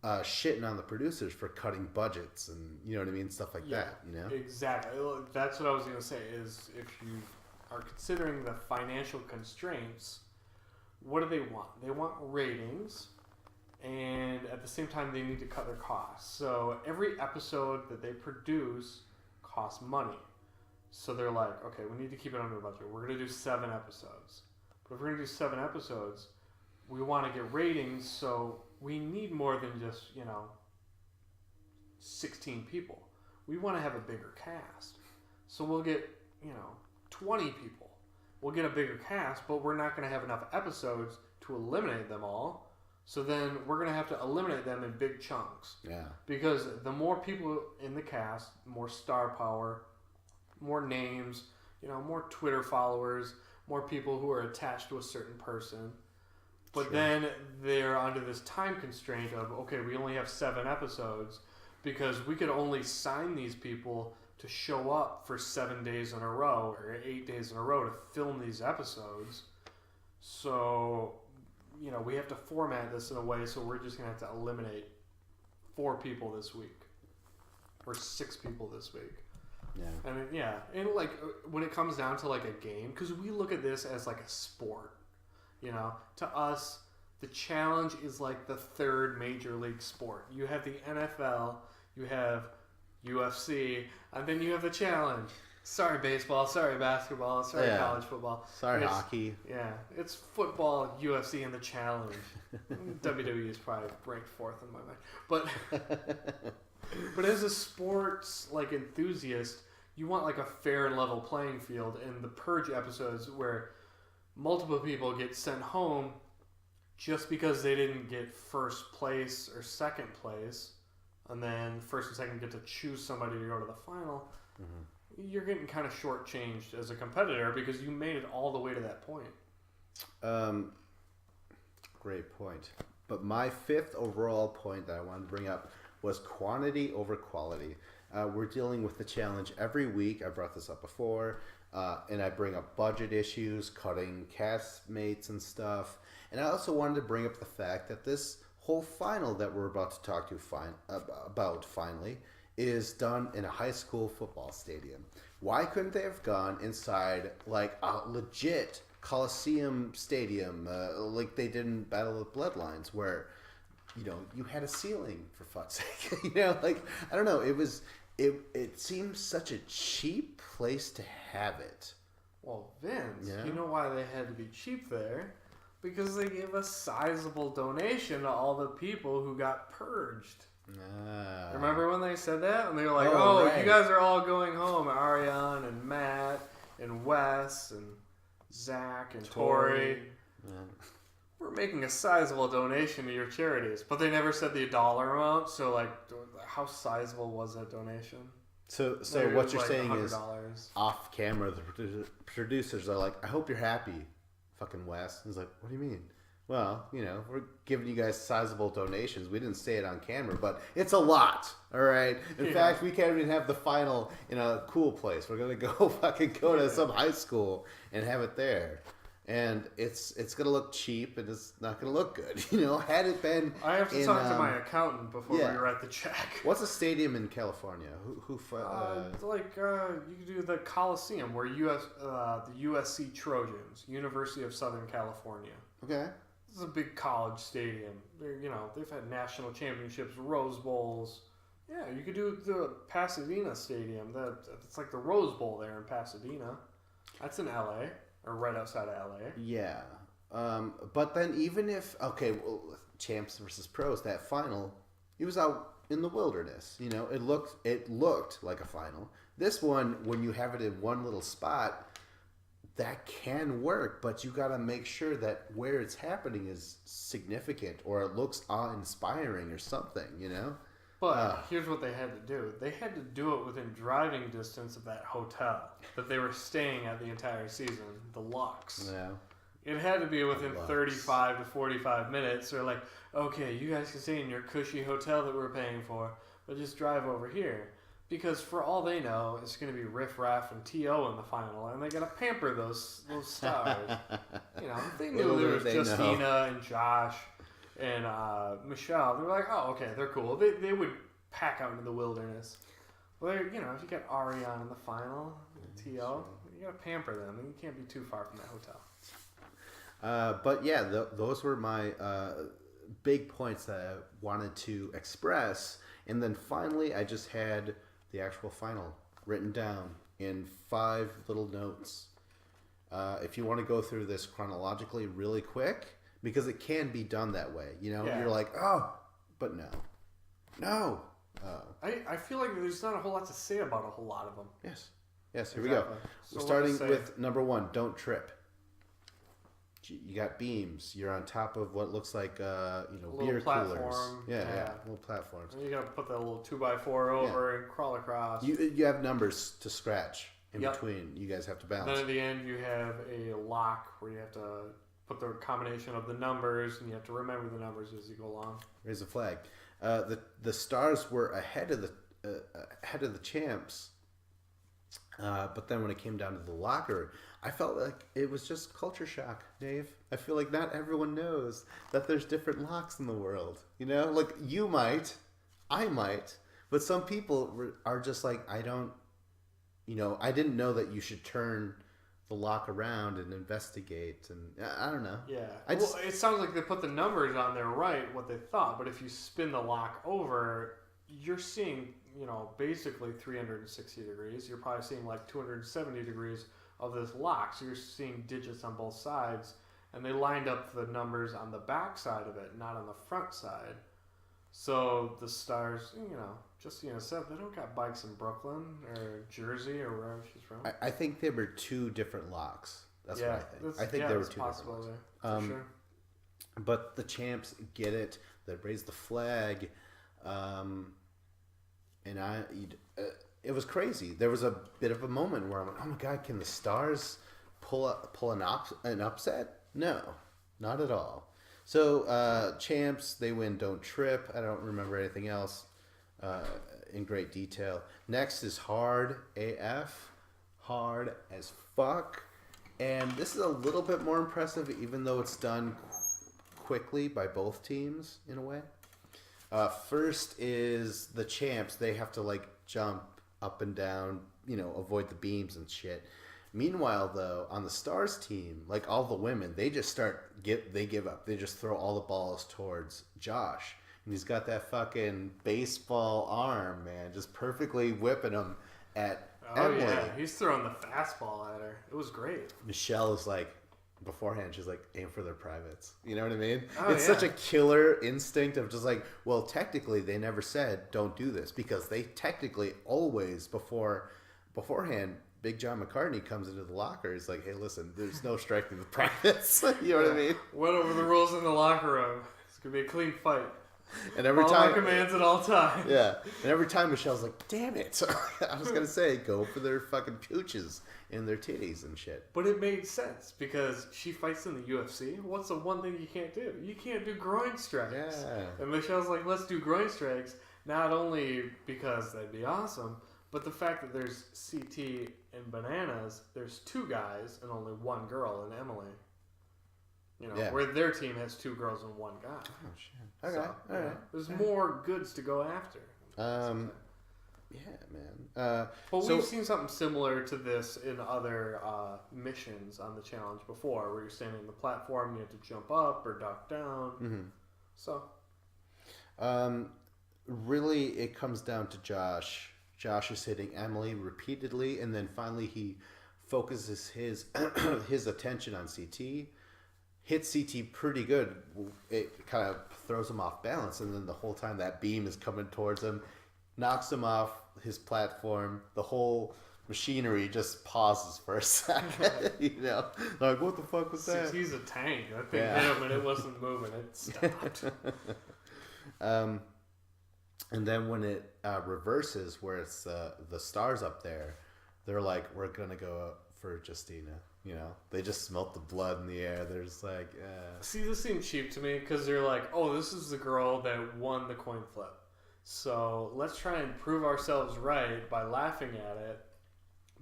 shitting on the producers for cutting budgets and, you know what I mean, stuff like that, you know? Exactly. That's what I was going to say, is if you are considering the financial constraints, what do they want? They want ratings, and at the same time they need to cut their costs. So every episode that they produce costs money. So they're like, okay, we need to keep it under budget. We're going to do 7 episodes. But if we're going to do 7 episodes, we want to get ratings, so we need more than just, 16 people. We want to have a bigger cast. So we'll get, 20 people. We'll get a bigger cast, but we're not going to have enough episodes to eliminate them all. So then we're going to have to eliminate them in big chunks. Yeah. Because the more people in the cast, more star power, more names, more Twitter followers, more people who are attached to a certain person. But then they're under this time constraint of, okay, we only have 7 episodes because we could only sign these people to show up for 7 days in a row or 8 days in a row to film these episodes. So, we have to format this in a way so we're just going to have to eliminate 4 people this week or 6 people this week. Yeah. And like when it comes down to like a game, because we look at this as like a sport, to us, the challenge is like the 3rd major league sport. You have the NFL, you have UFC, and then you have the challenge. Sorry baseball, sorry basketball, sorry college football. Sorry hockey. Yeah, it's football, UFC, and the challenge. WWE is probably ranked 4th in my mind. But as a sports like enthusiast, you want like a fair and level playing field. In the Purge episodes where multiple people get sent home just because they didn't get 1st place or 2nd place, and then 1st and 2nd get to choose somebody to go to the final, you're getting kind of shortchanged as a competitor because you made it all the way to that point. Great point. But my 5th overall point that I wanted to bring up was quantity over quality. We're dealing with the challenge every week. I brought this up before, and I bring up budget issues, cutting castmates and stuff. And I also wanted to bring up the fact that this whole final that we're about to talk to about finally is done in a high school football stadium. Why couldn't they have gone inside like a legit Coliseum stadium, like they did in Battle of the Bloodlines, where you had a ceiling, for fuck's sake? Like, I don't know. It seems such a cheap place to have it. Well, Vince, you know why they had to be cheap there? Because they gave a sizable donation to all the people who got purged. Remember when they said that? And they were like, right. You guys are all going home. Ariane and Matt and Wes and Zach and Tori. We're making a sizable donation to your charities. But they never said the dollar amount. So, like, how sizable was that donation? So what you're saying is, off camera, the producers are like, I hope you're happy, fucking Wes. And he's like, what do you mean? Well, we're giving you guys sizable donations. We didn't say it on camera, but it's a lot, all right? In fact, we can't even have the final in a cool place. We're going to go to some high school and have it there. And it's going to look cheap, and it's not going to look good. Had it been... I have to talk to my accountant before we write the check. What's a stadium in California? You could do the Coliseum, where the USC Trojans, University of Southern California. Okay. This is a big college stadium. They've had national championships, Rose Bowls. Yeah, you could do the Pasadena Stadium. It's like the Rose Bowl there in Pasadena. That's in L.A., or right outside of L.A. Yeah. But then even if... Okay, well, champs versus pros, that final, it was out in the wilderness. It looked like a final. This one, when you have it in one little spot... That can work, but you got to make sure that where it's happening is significant, or it looks awe-inspiring or something, But here's what they had to do. They had to do it within driving distance of that hotel that they were staying at the entire season, the Lux. Yeah. It had to be within 35 to 45 minutes. They're like, okay, you guys can stay in your cushy hotel that we're paying for, but just drive over here. Because for all they know, it's going to be Riff Raff and T.O. in the final, and they got to pamper those stars. They knew there was Justina and Josh and Michelle. They were like, oh, okay, they're cool. They would pack out into the wilderness. Well, if you got Ariane in the final, T.O., you got to pamper them, and you can't be too far from that hotel. But yeah, those were my big points that I wanted to express. And then finally, I just had the actual final written down in 5 little notes. If you want to go through this chronologically really quick, because it can be done that way. You're like, oh, but no. I feel like there's not a whole lot to say about a whole lot of them. Yes, here we go. So we're starting with number 1, don't trip. You got beams. You're on top of what looks like, beer coolers. Yeah, little platforms. And you got to put that little 2x4 over and crawl across. You have numbers to scratch in between. You guys have to balance. Then at the end, you have a lock where you have to put the combination of the numbers, and you have to remember the numbers as you go along. Raise a flag. The stars were ahead of the champs. But then when it came down to the locker, I felt like it was just culture shock, Dave. I feel like not everyone knows that there's different locks in the world. Like you might, I might, but some people are just like, I didn't know that you should turn the lock around and investigate, and I don't know. Yeah. It sounds like they put the numbers on there right, what they thought, but if you spin the lock over, you're seeing, basically 360 degrees. You're probably seeing like 270 degrees of this lock. So you're seeing digits on both sides, and they lined up the numbers on the back side of it, not on the front side. So the stars, Justina said they don't got bikes in Brooklyn or Jersey or wherever she's from. I think there were 2 different locks. That's what I think. I think there were 2 different locks. There, for sure. But the champs get it. They raise the flag. And it was crazy. There was a bit of a moment where I went, oh my God, can the stars pull an upset? No, not at all. So champs, they win Don't Trip. I don't remember anything else in great detail. Next is Hard AF. Hard as fuck. And this is a little bit more impressive, even though it's done quickly by both teams in a way. First is the champs. They have to like jump up and down, avoid the beams and shit. Meanwhile, though, on the Stars team, like all the women, they just they give up. They just throw all the balls towards Josh. And he's got that fucking baseball arm, man, just perfectly whipping them at Emily. Yeah, he's throwing the fastball at her. It was great. Michelle is like, beforehand, she's like, aim for their privates. You know what I mean? Oh, it's such a killer instinct of just like, well, technically, they never said don't do this because they technically always beforehand. Big John McCartney comes into the locker. He's like, hey, listen, there's no striking the privates. You know what I mean? Went over the rules in the locker room. It's going to be a clean fight. And every Follow time, our commands at all times. Yeah. And every time Michelle's like, damn it. I was going to say, go for their fucking pooches and their titties and shit. But it made sense because she fights in the UFC. What's the one thing you can't do? You can't do groin strikes. Yeah. And Michelle's like, let's do groin strikes. Not only because that'd be awesome, but the fact that there's CT and Bananas, there's 2 guys and only 1 girl in Emily. Where their team has 2 girls and 1 guy. Oh, shit. Okay. All right. There's more goods to go after. Yeah, man. But we've seen something similar to this in other missions on the challenge before, where you're standing on the platform, you have to jump up or duck down. Mm-hmm. So, really, it comes down to Josh. Josh is hitting Emily repeatedly, and then finally he focuses his his attention on CT. Hits CT pretty good. It kind of throws him off balance, and then the whole time that beam is coming towards him, knocks him off his platform. The whole machinery just pauses for a second. Like, what the fuck was that? CT's a tank. That thing hit him and it wasn't moving. It stopped. And then when it reverses, where it's the Stars up there, they're like, we're gonna go for Justina. They just smelt the blood in the air. They're just like, See, this seemed cheap to me because they're like, oh, this is the girl that won the coin flip. So let's try and prove ourselves right by laughing at it,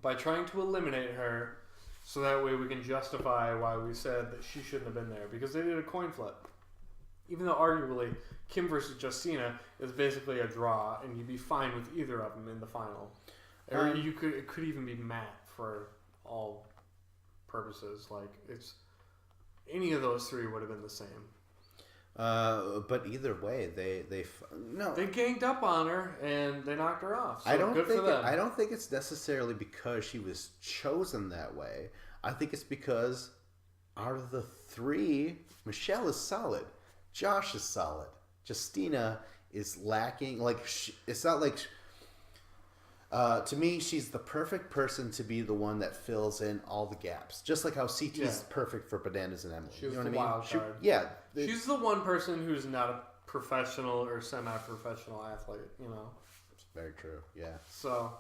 by trying to eliminate her, so that way we can justify why we said that she shouldn't have been there, because they did a coin flip. Even though arguably Kim versus Justina is basically a draw, and you'd be fine with either of them in the final. Or it could even be Matt for all purposes. Like, it's any of those 3 would have been the same. But either way, they ganged up on her and they knocked her off. So I don't good think for them. I don't think it's necessarily because she was chosen that way. I think it's because out of the 3, Michelle is solid, Josh is solid, Justina is lacking. Like, it's not like. To me, she's the perfect person to be the one that fills in all the gaps. Just like how CT is perfect for Bananas and Emily. She's you know the what I mean? wild card. She's the one person who's not a professional or semi-professional athlete, It's very true, yeah. So,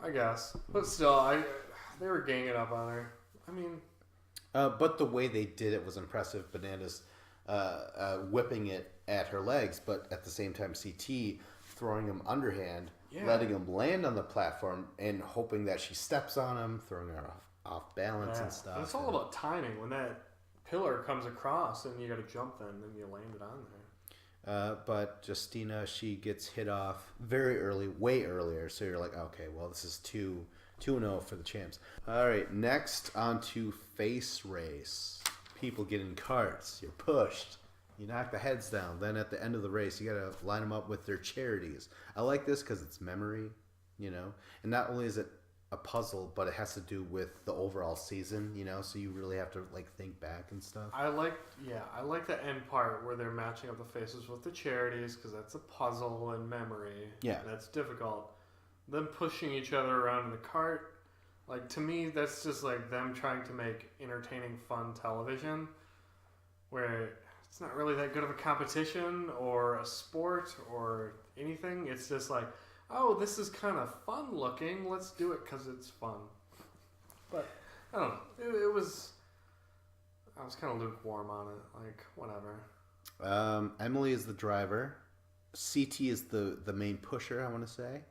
I guess. But still, they were ganging up on her. I mean... but the way they did it was impressive. Bananas whipping it at her legs, but at the same time, CT throwing him underhand, letting him land on the platform, and hoping that she steps on him, throwing her off balance and stuff. And it's all about timing. When that pillar comes across and you got to jump then you land it on there. But Justina, she gets hit off very early, way earlier, so you're like, okay, well, this is 2-0 for the champs. All right, next on to face race. People get in carts. You're pushed. You knock the heads down. Then at the end of the race, you got to line them up with their charities. I like this because it's memory, And not only is it a puzzle, but it has to do with the overall season, So you really have to, like, think back and stuff. I like the end part where they're matching up the faces with the charities because that's a puzzle and memory. Yeah. And that's difficult. Them pushing each other around in the cart, like, to me, that's just, like, them trying to make entertaining, fun television where... it's not really that good of a competition or a sport or anything. It's just like, oh, this is kind of fun looking. Let's do it because it's fun. But I don't know. I was kind of lukewarm on it. Like, whatever. Emily is the driver. CT is the main pusher, I want to say.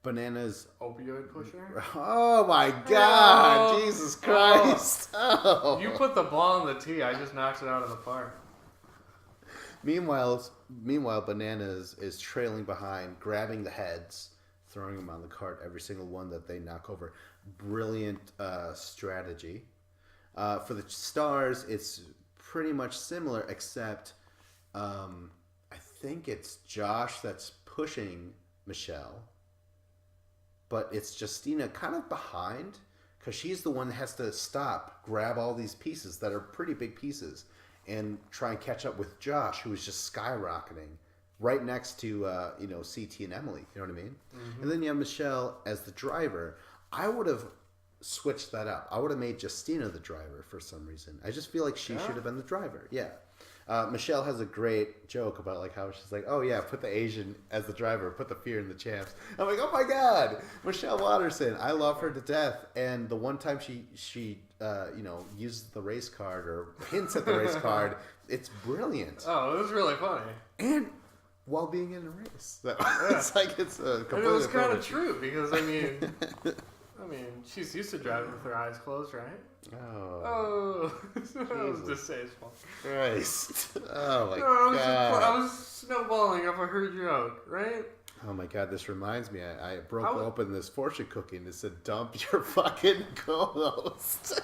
Bananas. Opioid pusher? Oh my God. Jesus Christ. Oh. You put the ball in the tee. I just knocked it out of the park. Meanwhile, Bananas is trailing behind, grabbing the heads, throwing them on the cart. Every single one that they knock over. Brilliant strategy. For the Stars, it's pretty much similar, except I think it's Josh that's pushing Michelle, but it's Justina kind of behind because she's the one that has to stop, grab all these pieces that are pretty big pieces, and try and catch up with Josh, who is just skyrocketing right next to CT and Emily. You know what I mean? Mm-hmm. And then you have Michelle as the driver. I would have switched that up. I would have made Justina the driver for some reason. I just feel like she should have been the driver. Yeah. Michelle has a great joke about like how she's like, oh yeah, put the Asian as the driver, put the fear in the champs. I'm like, oh my god, Michelle Watterson, I love her to death. And the one time she uses the race card or hints at the race card, it's brilliant. Oh, it was really funny. And while being in a race, it's like it's a completely. And it was kind of true because I mean, she's used to driving with her eyes closed, right? Oh, that was distasteful. Christ! Oh my god! I was snowballing off of her joke, right? Oh my god! This reminds me. I broke open this fortune cookie and it said, "Dump your fucking co-host.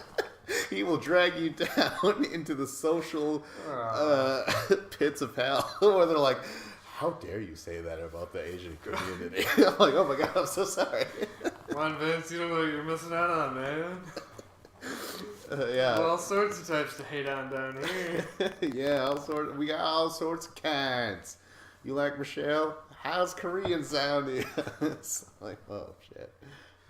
He will drag you down into the social pits of hell." Where they're like, how dare you say that about the Asian community? I'm like, oh my god, I'm so sorry. Come on, Vince, you know what you're missing out on, man. Yeah. Well, all sorts of types to hate on down here. Yeah, we got all sorts of kinds. You like Michelle? How's Korean sounding? It's like, oh shit.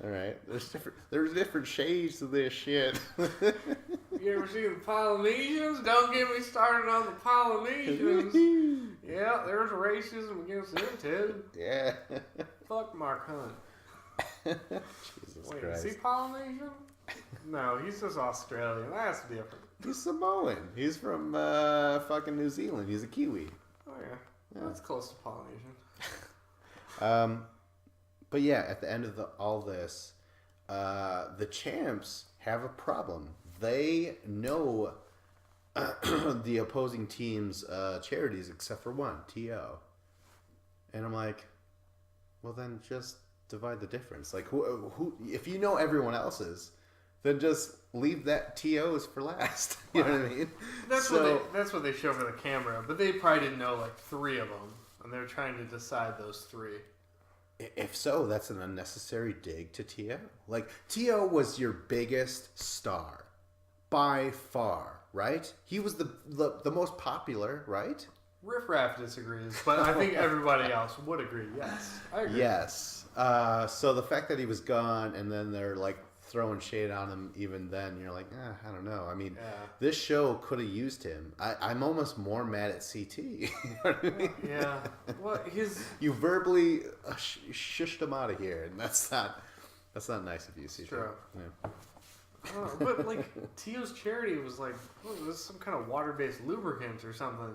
All right, there's different shades of this shit. You ever see the Polynesians? Don't get me started on the Polynesians. Yeah, there's racism against them too. Yeah. Fuck Mark Hunt. Jesus Wait, Christ. is he Polynesian? No, he's just Australian. That's different. He's Samoan. He's from fucking New Zealand. He's a Kiwi. Oh yeah. That's close to Polynesian. But yeah, at the end of all this, the champs have a problem. They know the opposing team's charities except for one, TO. And I'm like, well then just divide the difference. Like, who if you know everyone else's, then just leave that TOs for last. You know what I mean? That's what they show for the camera. But they probably didn't know like 3 of them, and they're trying to decide those 3. If so, that's an unnecessary dig to TO. Like, TO was your biggest star by far, right? He was the most popular, right? Riff Raff disagrees, but I think everybody else would agree. Yes, I agree. Yes. So the fact that he was gone, and then they're like throwing shade on him, even then you're like, I don't know. I mean, This show could have used him. I'm almost more mad at CT. You know what I mean? Yeah. Well, you verbally shushed him out of here, and that's not nice of you, CT. True. Yeah. But like Tio's charity was like, it was some kind of water-based lubricant or something.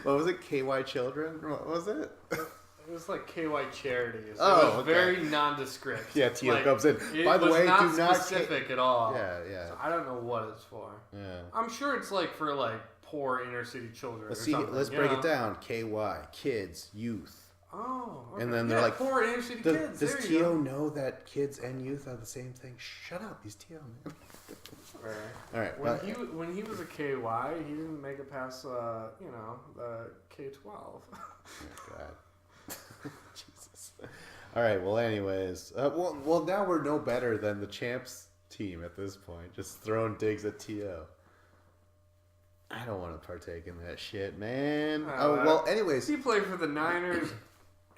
What was it? KY Children? What was it? It was like KY Charities. Oh, it was very nondescript. Yeah, Tio comes in. By the way, not do not specific at all. Yeah. So I don't know what it's for. Yeah. I'm sure it's like for like poor inner city children. Let's break it down. KY, kids, youth. Oh, okay. And then they're like, poor inner city kids. Does Tio know that kids and youth are the same thing? Shut up, he's Tio, man. All right. When he was a KY, he didn't make it past the K-12. Oh God. Jesus. All right. Well, anyways, well, now we're no better than the champs team at this point. Just throwing digs at Tio. I don't want to partake in that shit, man. Anyways, he played for the Niners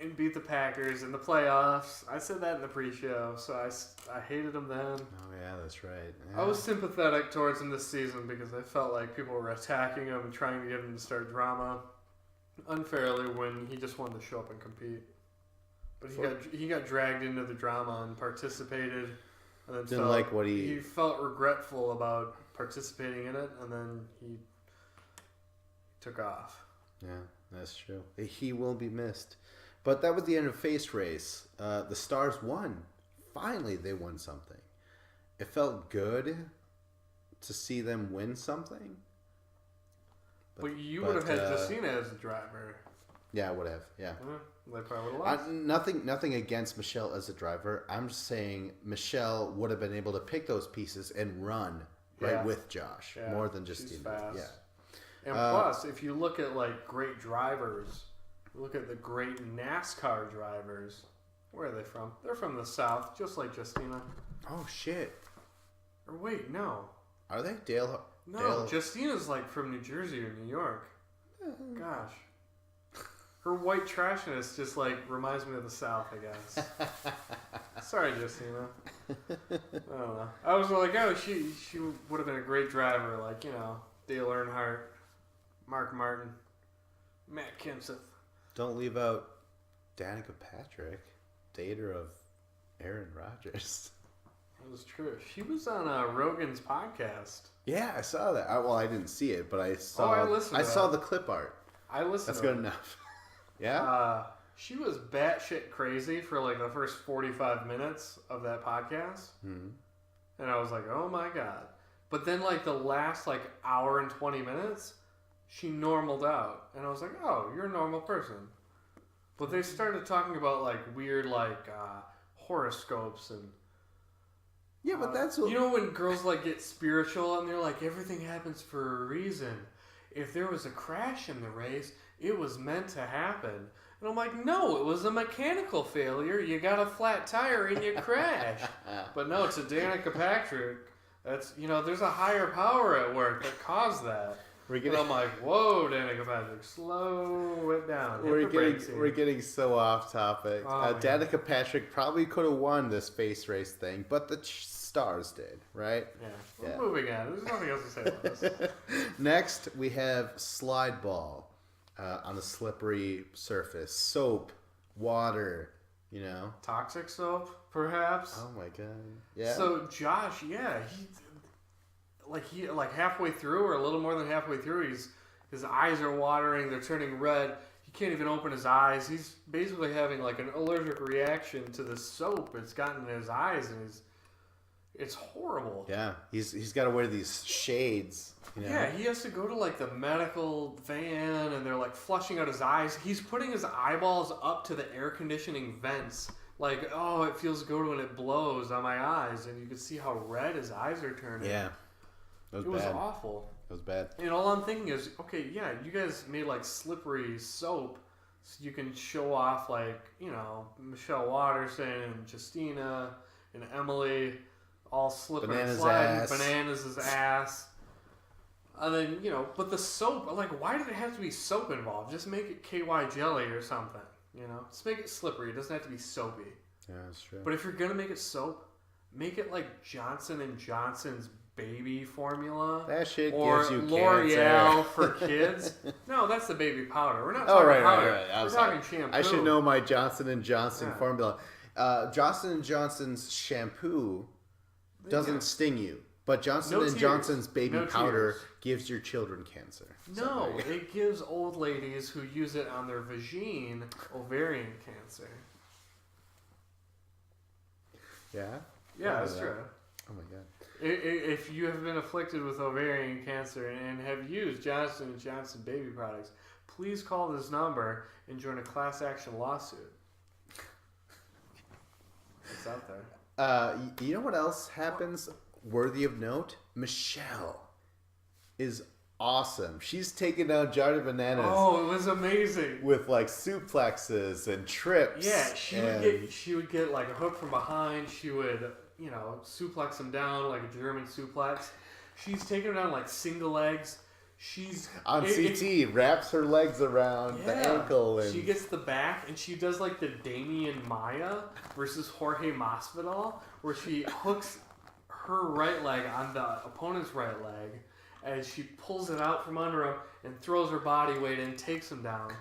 and beat the Packers in the playoffs. I said that in the pre-show, so I hated him then. Oh yeah, that's right. Yeah. I was sympathetic towards him this season because I felt like people were attacking him and trying to get him to start drama unfairly when he just wanted to show up and compete. But he got dragged into the drama and participated, and then he felt regretful about participating in it, and then he took off. Yeah, that's true. He will be missed. But that was the end of Face Race. The Stars won. Finally, they won something. It felt good to see them win something. But you would have had Justina as the driver. Yeah, I would have. Yeah. They probably would have lost. Nothing against Michelle as a driver. I'm just saying Michelle would have been able to pick those pieces and run right with Josh more than just she's fast. Yeah. And plus, if you look at like great drivers, look at the great NASCAR drivers. Where are they from? They're from the South, just like Justina. Oh shit! Or wait, no. Are they Dale? No, Justina's like from New Jersey or New York. Gosh. Her white trashiness just like reminds me of the South, I guess. Sorry, Justina. I don't know. I was like, oh, she would have been a great driver, like, you know, Dale Earnhardt, Mark Martin, Matt Kenseth. Don't leave out Danica Patrick, dater of Aaron Rodgers. That was true. She was on Rogan's podcast. Yeah, I saw that. I didn't see it, but I saw. I saw the clip art. I listened. That's good enough. Yeah. She was batshit crazy for like the first 45 minutes of that podcast, and I was like, "Oh my god!" But then, like the last like hour and 20 minutes, she normaled out, and I was like, "Oh, you're a normal person." But they started talking about like weird like horoscopes and. Yeah, but that's what... You know when girls like get spiritual and they're like, everything happens for a reason. If there was a crash in the race, it was meant to happen. And I'm like, no, it was a mechanical failure. You got a flat tire and you crashed. But no, it's a Danica Patrick. That's, you know, there's a higher power at work that caused that. And I'm like, whoa, Danica Patrick, slow it down. We're getting so off topic. Danica Patrick probably could have won this space race thing, but the stars did, right? Yeah. We're moving on. There's nothing else to say about this. Next, we have slide ball on a slippery surface. Soap, water, you know. Toxic soap, perhaps. Oh my god. Yeah. So Josh, he halfway through or a little more than halfway through, his eyes are watering, they're turning red. He can't even open his eyes. He's basically having like an allergic reaction to the soap. It's gotten in his eyes and it's horrible. Yeah, he's got to wear these shades. You know? Yeah, he has to go to like the medical van and they're like flushing out his eyes. He's putting his eyeballs up to the air conditioning vents. Like, oh, it feels good when it blows on my eyes, and you can see how red his eyes are turning. Yeah. It was awful. It was bad. And all I'm thinking is, okay, yeah, you guys made like slippery soap so you can show off like, you know, Michelle Watterson and Justina and Emily all slipping and sliding. Bananas' ass. And then, you know, but the soap, like, why did it have to be soap involved? Just make it KY jelly or something, you know? Just make it slippery. It doesn't have to be soapy. Yeah, that's true. But if you're going to make it soap, make it like Johnson & Johnson's baby formula. That shit or gives you L'Oreal cancer. for kids. No, that's the baby powder. We're not talking powder. Right. We're talking shampoo. I should know my Johnson & Johnson formula. Johnson & Johnson's shampoo doesn't sting you. But Johnson & Johnson's baby powder gives your children cancer. No, it gives old ladies who use it on their vagine ovarian cancer. Yeah? Yeah, that's true. Oh my god. If you have been afflicted with ovarian cancer and have used Johnson & Johnson baby products, please call this number and join a class action lawsuit. It's out there. You know what else happens worthy of note? Michelle is awesome. She's taking down Johnny Bananas. Oh, it was amazing. With like suplexes and trips. Yeah, she would get like a hook from behind. She would, you know, suplex him down like a German suplex. She's taking him down like single legs. She's on CT, wraps her legs around the ankle. And she gets the back, and she does like the Damian Maya versus Jorge Masvidal, where she hooks her right leg on the opponent's right leg as she pulls it out from under him and throws her body weight and takes him down.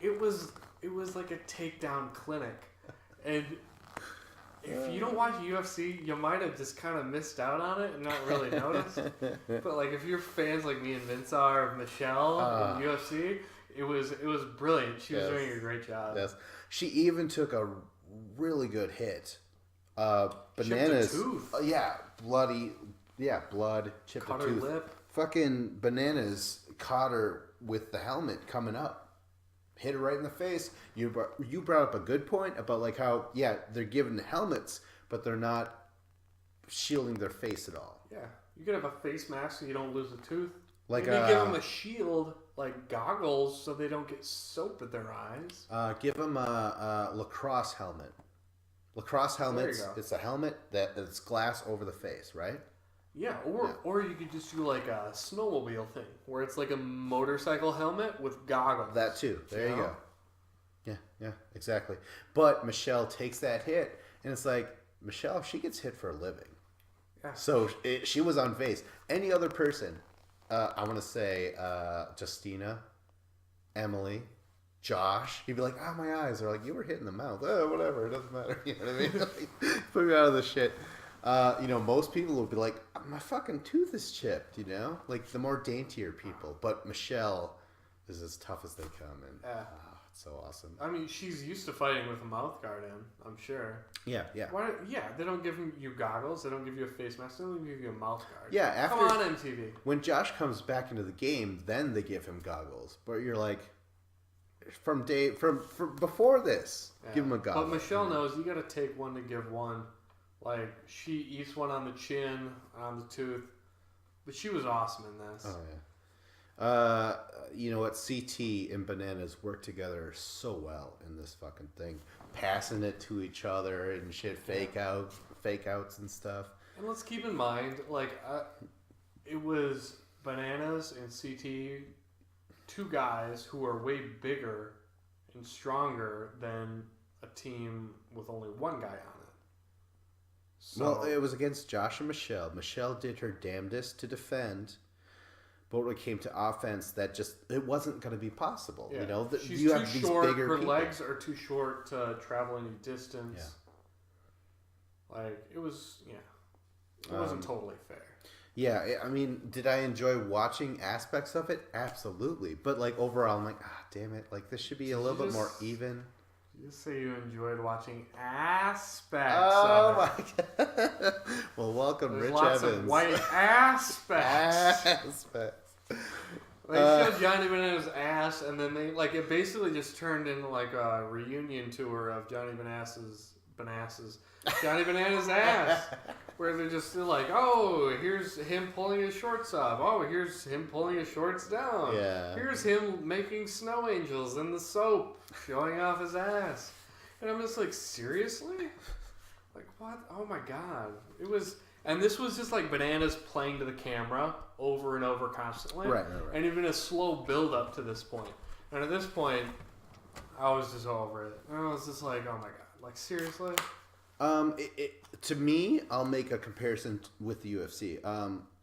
It was like a takedown clinic. And if you don't watch UFC, you might have just kind of missed out on it and not really noticed. But like if you're fans like me and Vince are of Michelle in UFC, it was brilliant. She was doing a great job. Yes. She even took a really good hit. Bananas. Chipped a tooth. Bloody. Yeah, blood. Chipped Cut a tooth. her lip. Fucking Bananas caught her with the helmet coming up. Hit her right in the face. You brought up a good point about like how, yeah, they're given the helmets, but they're not shielding their face at all. Yeah. You could have a face mask so you don't lose a tooth. Like maybe give them a shield, like goggles, so they don't get soap at their eyes. Give them a lacrosse helmet. Lacrosse helmets, it's a helmet that's glass over the face, right? Yeah, or you could just do like a snowmobile thing, where it's like a motorcycle helmet with goggles. That too. There you go. Yeah, exactly. But Michelle takes that hit, and it's like, Michelle, she gets hit for a living. Yeah. So she was on face. Any other person, I want to say Justina, Emily, Josh, he'd be like, oh, my eyes. They're like, you were hit in the mouth. Oh, whatever. It doesn't matter. You know what I mean? Like, put me out of the shit. Most people would be like, my fucking tooth is chipped, you know? Like, the more daintier people. But Michelle is as tough as they come. And it's so awesome. I mean, she's used to fighting with a mouth guard in, I'm sure. Yeah. Why? Yeah, they don't give you goggles. They don't give you a face mask. They don't give you a mouth guard. Yeah, come on, MTV. When Josh comes back into the game, then they give him goggles. But you're like, from before this, give him a goggle. But Michelle knows you got to take one to give one. Like, she eats one on the chin, on the tooth. But she was awesome in this. Oh, yeah. You know what? CT and Bananas work together so well in this fucking thing. Passing it to each other and shit, fake outs and stuff. And let's keep in mind, like, it was Bananas and CT, two guys who are way bigger and stronger than a team with only one guy on it. So, well, it was against Josh and Michelle. Michelle did her damnedest to defend, but when it came to offense, it wasn't going to be possible. Yeah. You know, she's you too have these short. bigger her people. legs are too short to travel any distance. Yeah. Like, it was, it wasn't totally fair. Yeah, I mean, did I enjoy watching aspects of it? Absolutely. But, like, overall, I'm like, damn it. Like, this should be a little bit more even. You say you enjoyed watching aspects of it. My God. Well, welcome, There's Rich lots Evans. of white aspects. They showed Johnny Bananas' ass, and then it basically just turned into like a reunion tour of Johnny Bananas' ass, where they're just like, oh, here's him pulling his shorts up. Oh, here's him pulling his shorts down. Yeah. Here's him making snow angels in the soap, showing off his ass. And I'm just like, seriously? Like, what? Oh my God. It was, and this was just like Bananas playing to the camera over and over constantly. Right. And even a slow build up to this point. And at this point, I was just over it. And I was just like, oh my God. Like, seriously? To me, I'll make a comparison with the UFC.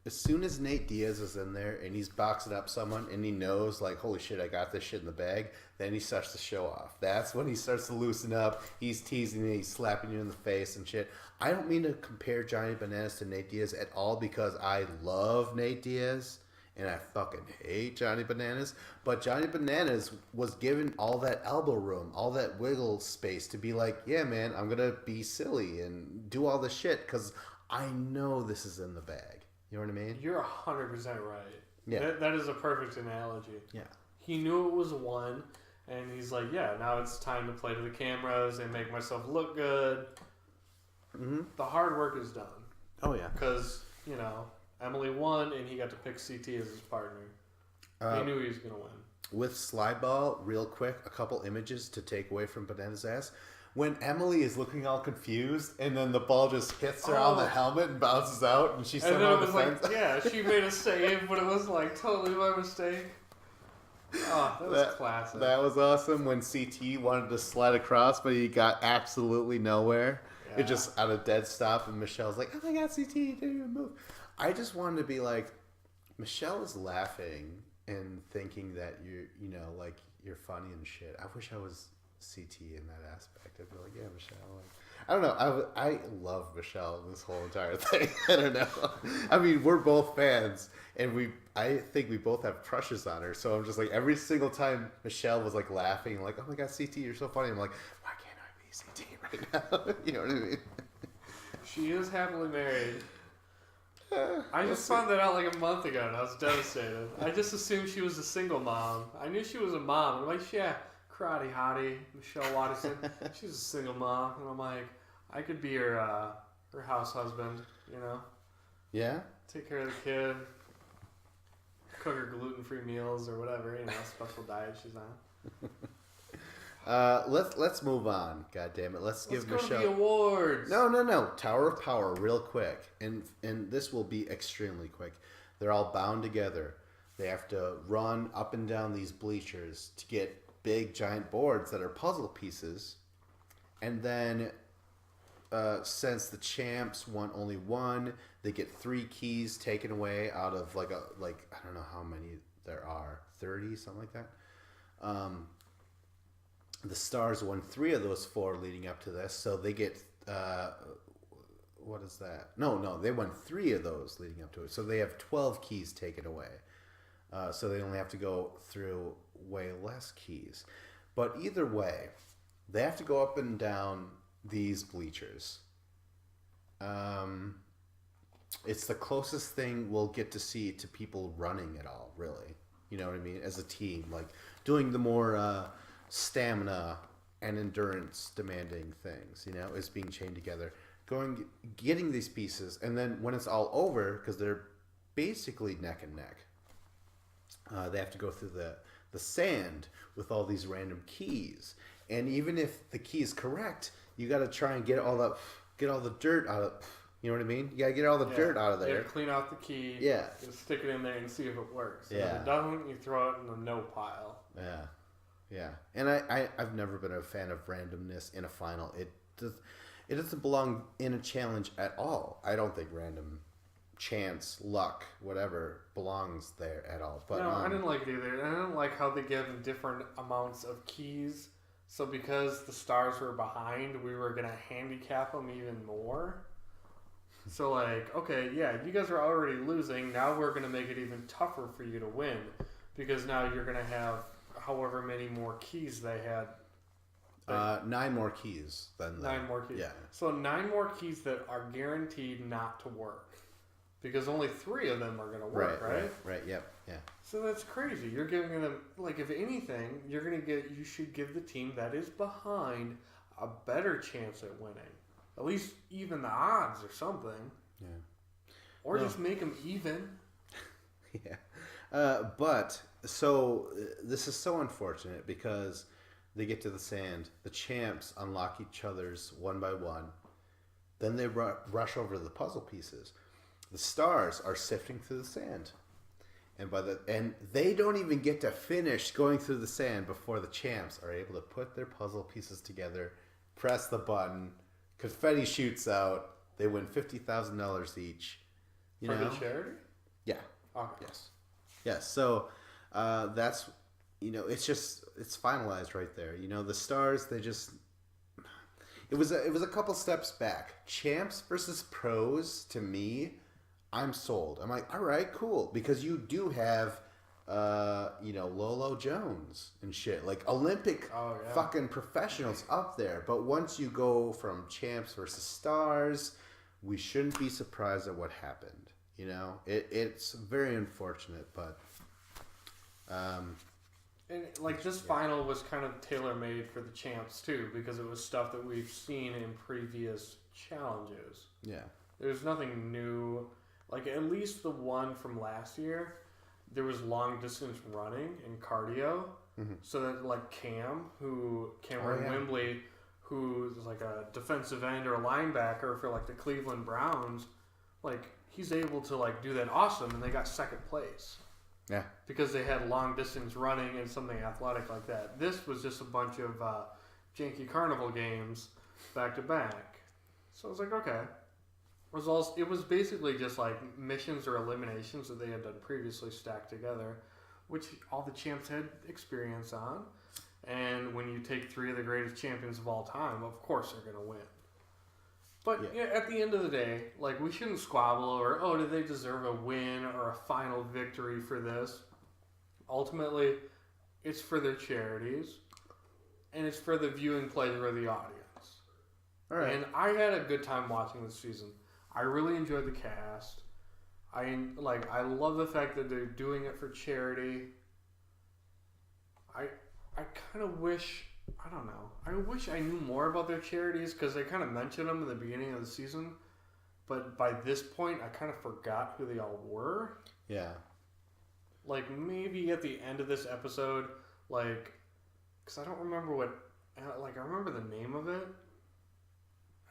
As soon as Nate Diaz is in there and he's boxing up someone and he knows, like, holy shit, I got this shit in the bag, then he starts to show off. That's when he starts to loosen up. He's teasing you, he's slapping you in the face and shit. I don't mean to compare Johnny Bananas to Nate Diaz at all because I love Nate Diaz and I fucking hate Johnny Bananas. But Johnny Bananas was given all that elbow room, all that wiggle space to be like, yeah, man, I'm going to be silly and do all this shit because I know this is in the bag. You know what I mean? You're 100% right. Yeah. That is a perfect analogy. Yeah. He knew it was one, and he's like, yeah, now it's time to play to the cameras and make myself look good. Mm-hmm. The hard work is done. Oh, yeah. Because, Emily won, and he got to pick CT as his partner. He knew he was going to win. With slide ball, real quick, a couple images to take away from Bananas' ass. When Emily is looking all confused, and then the ball just hits her on the helmet and bounces out, and she's somehow defends. She made a save, but it was like totally my mistake. Oh, that was classic. That was awesome. When CT wanted to slide across, but he got absolutely nowhere. Yeah. It just at a dead stop, and Michelle's like, "Oh my God, CT, you didn't even move." I just wanted to be like, Michelle is laughing and thinking that you're funny and shit. I wish I was CT in that aspect. I'd be like, yeah, Michelle. I don't know. I love Michelle in this whole entire thing. I don't know. I mean, we're both fans, and I think we both have crushes on her. So I'm just like, every single time Michelle was like laughing, like, oh my God, CT, you're so funny. I'm like, why can't I be CT right now? You know what I mean? She is happily married. I just found that out like a month ago, and I was devastated. I just assumed she was a single mom. I knew she was a mom. I'm like, yeah, karate hottie, Michelle Watterson. She's a single mom, and I'm like, I could be her house husband, you know? Yeah. Take care of the kid, cook her gluten-free meals or whatever, you know, special diet she's on. Let's move on. God damn it. Let's give go Michelle to the awards. No. Tower of Power, real quick, and this will be extremely quick. They're all bound together. They have to run up and down these bleachers to get big giant boards that are puzzle pieces, and then since the champs won only one, they get 3 keys taken away out of like I don't know how many there are, 30, something like that. The Stars won 3 of those 4 leading up to this, so they get what is that? No, they won 3 of those leading up to it, so they have 12 keys taken away. So they only have to go through way less keys. But either way, they have to go up and down these bleachers. It's the closest thing we'll get to see to people running at all, really. You know what I mean? As a team, like doing the more stamina and endurance demanding things, you know, is being chained together, getting these pieces, and then when it's all over, because they're basically neck and neck, they have to go through the sand with all these random keys, and even if the key is correct, you got to try and get all the dirt out of, you know what I mean? You got to get all the dirt out of there. You got to clean out the key. Yeah. And stick it in there and see if it works. And yeah. If it doesn't, you throw it in the no pile. Yeah. And I've never been a fan of randomness in a final. It doesn't belong in a challenge at all. I don't think random chance, luck, whatever belongs there at all. But no, I didn't like it either. I didn't like how they gave them different amounts of keys. So because the Stars were behind, we were going to handicap them even more. So like, okay, yeah, you guys are already losing. Now we're going to make it even tougher for you to win. Because now you're going to have however many more keys they had. 9 more keys than 9 more keys. Yeah. So 9 more keys that are guaranteed not to work. Because only 3 of them are going to work, right? Right, yep, yeah. So that's crazy. You're giving them, like, if anything, you should give the team that is behind a better chance at winning. At least even the odds or something. Yeah. Or just make them even. Yeah. But, so, this is so unfortunate because they get to the sand. The champs unlock each other's one by one. Then they rush over the puzzle pieces. The Stars are sifting through the sand. And they don't even get to finish going through the sand before the champs are able to put their puzzle pieces together, press the button, confetti shoots out, they win $50,000 each. You For know? the charity? Yeah. Okay. Yes. So that's, you know, it's finalized right there. You know, the Stars, they just, it was a couple steps back. Champs versus pros, to me, I'm sold. I'm like, all right, cool, because you do have, you know, Lolo Jones and shit, like Olympic fucking professionals up there. But once you go from champs versus Stars, we shouldn't be surprised at what happened. You know, it's very unfortunate, but. And like this final was kind of tailor-made for the champs too, because it was stuff that we've seen in previous challenges. Yeah. There's nothing new. Like at least the one from last year, there was long distance running and cardio. Mm-hmm. So that like Cameron Wembley, who's like a defensive end or a linebacker for like the Cleveland Browns, like he's able to like do that awesome, and they got second place. Yeah. Because they had long distance running and something athletic like that. This was just a bunch of janky carnival games back to back. So I was like, okay. It was basically just like missions or eliminations that they had done previously stacked together, which all the champs had experience on. And when you take 3 of the greatest champions of all time, of course they're going to win. But yeah, at the end of the day, like we shouldn't squabble over, oh, do they deserve a win or a final victory for this? Ultimately, it's for their charities, and it's for the viewing pleasure of the audience. All right. And I had a good time watching this season. I really enjoyed the cast. I love the fact that they're doing it for charity. I kind of wish, I don't know, I wish I knew more about their charities because they kind of mentioned them in the beginning of the season, but by this point I kind of forgot who they all were. Yeah. Like maybe at the end of this episode, like, because I don't remember what, like I remember the name of it.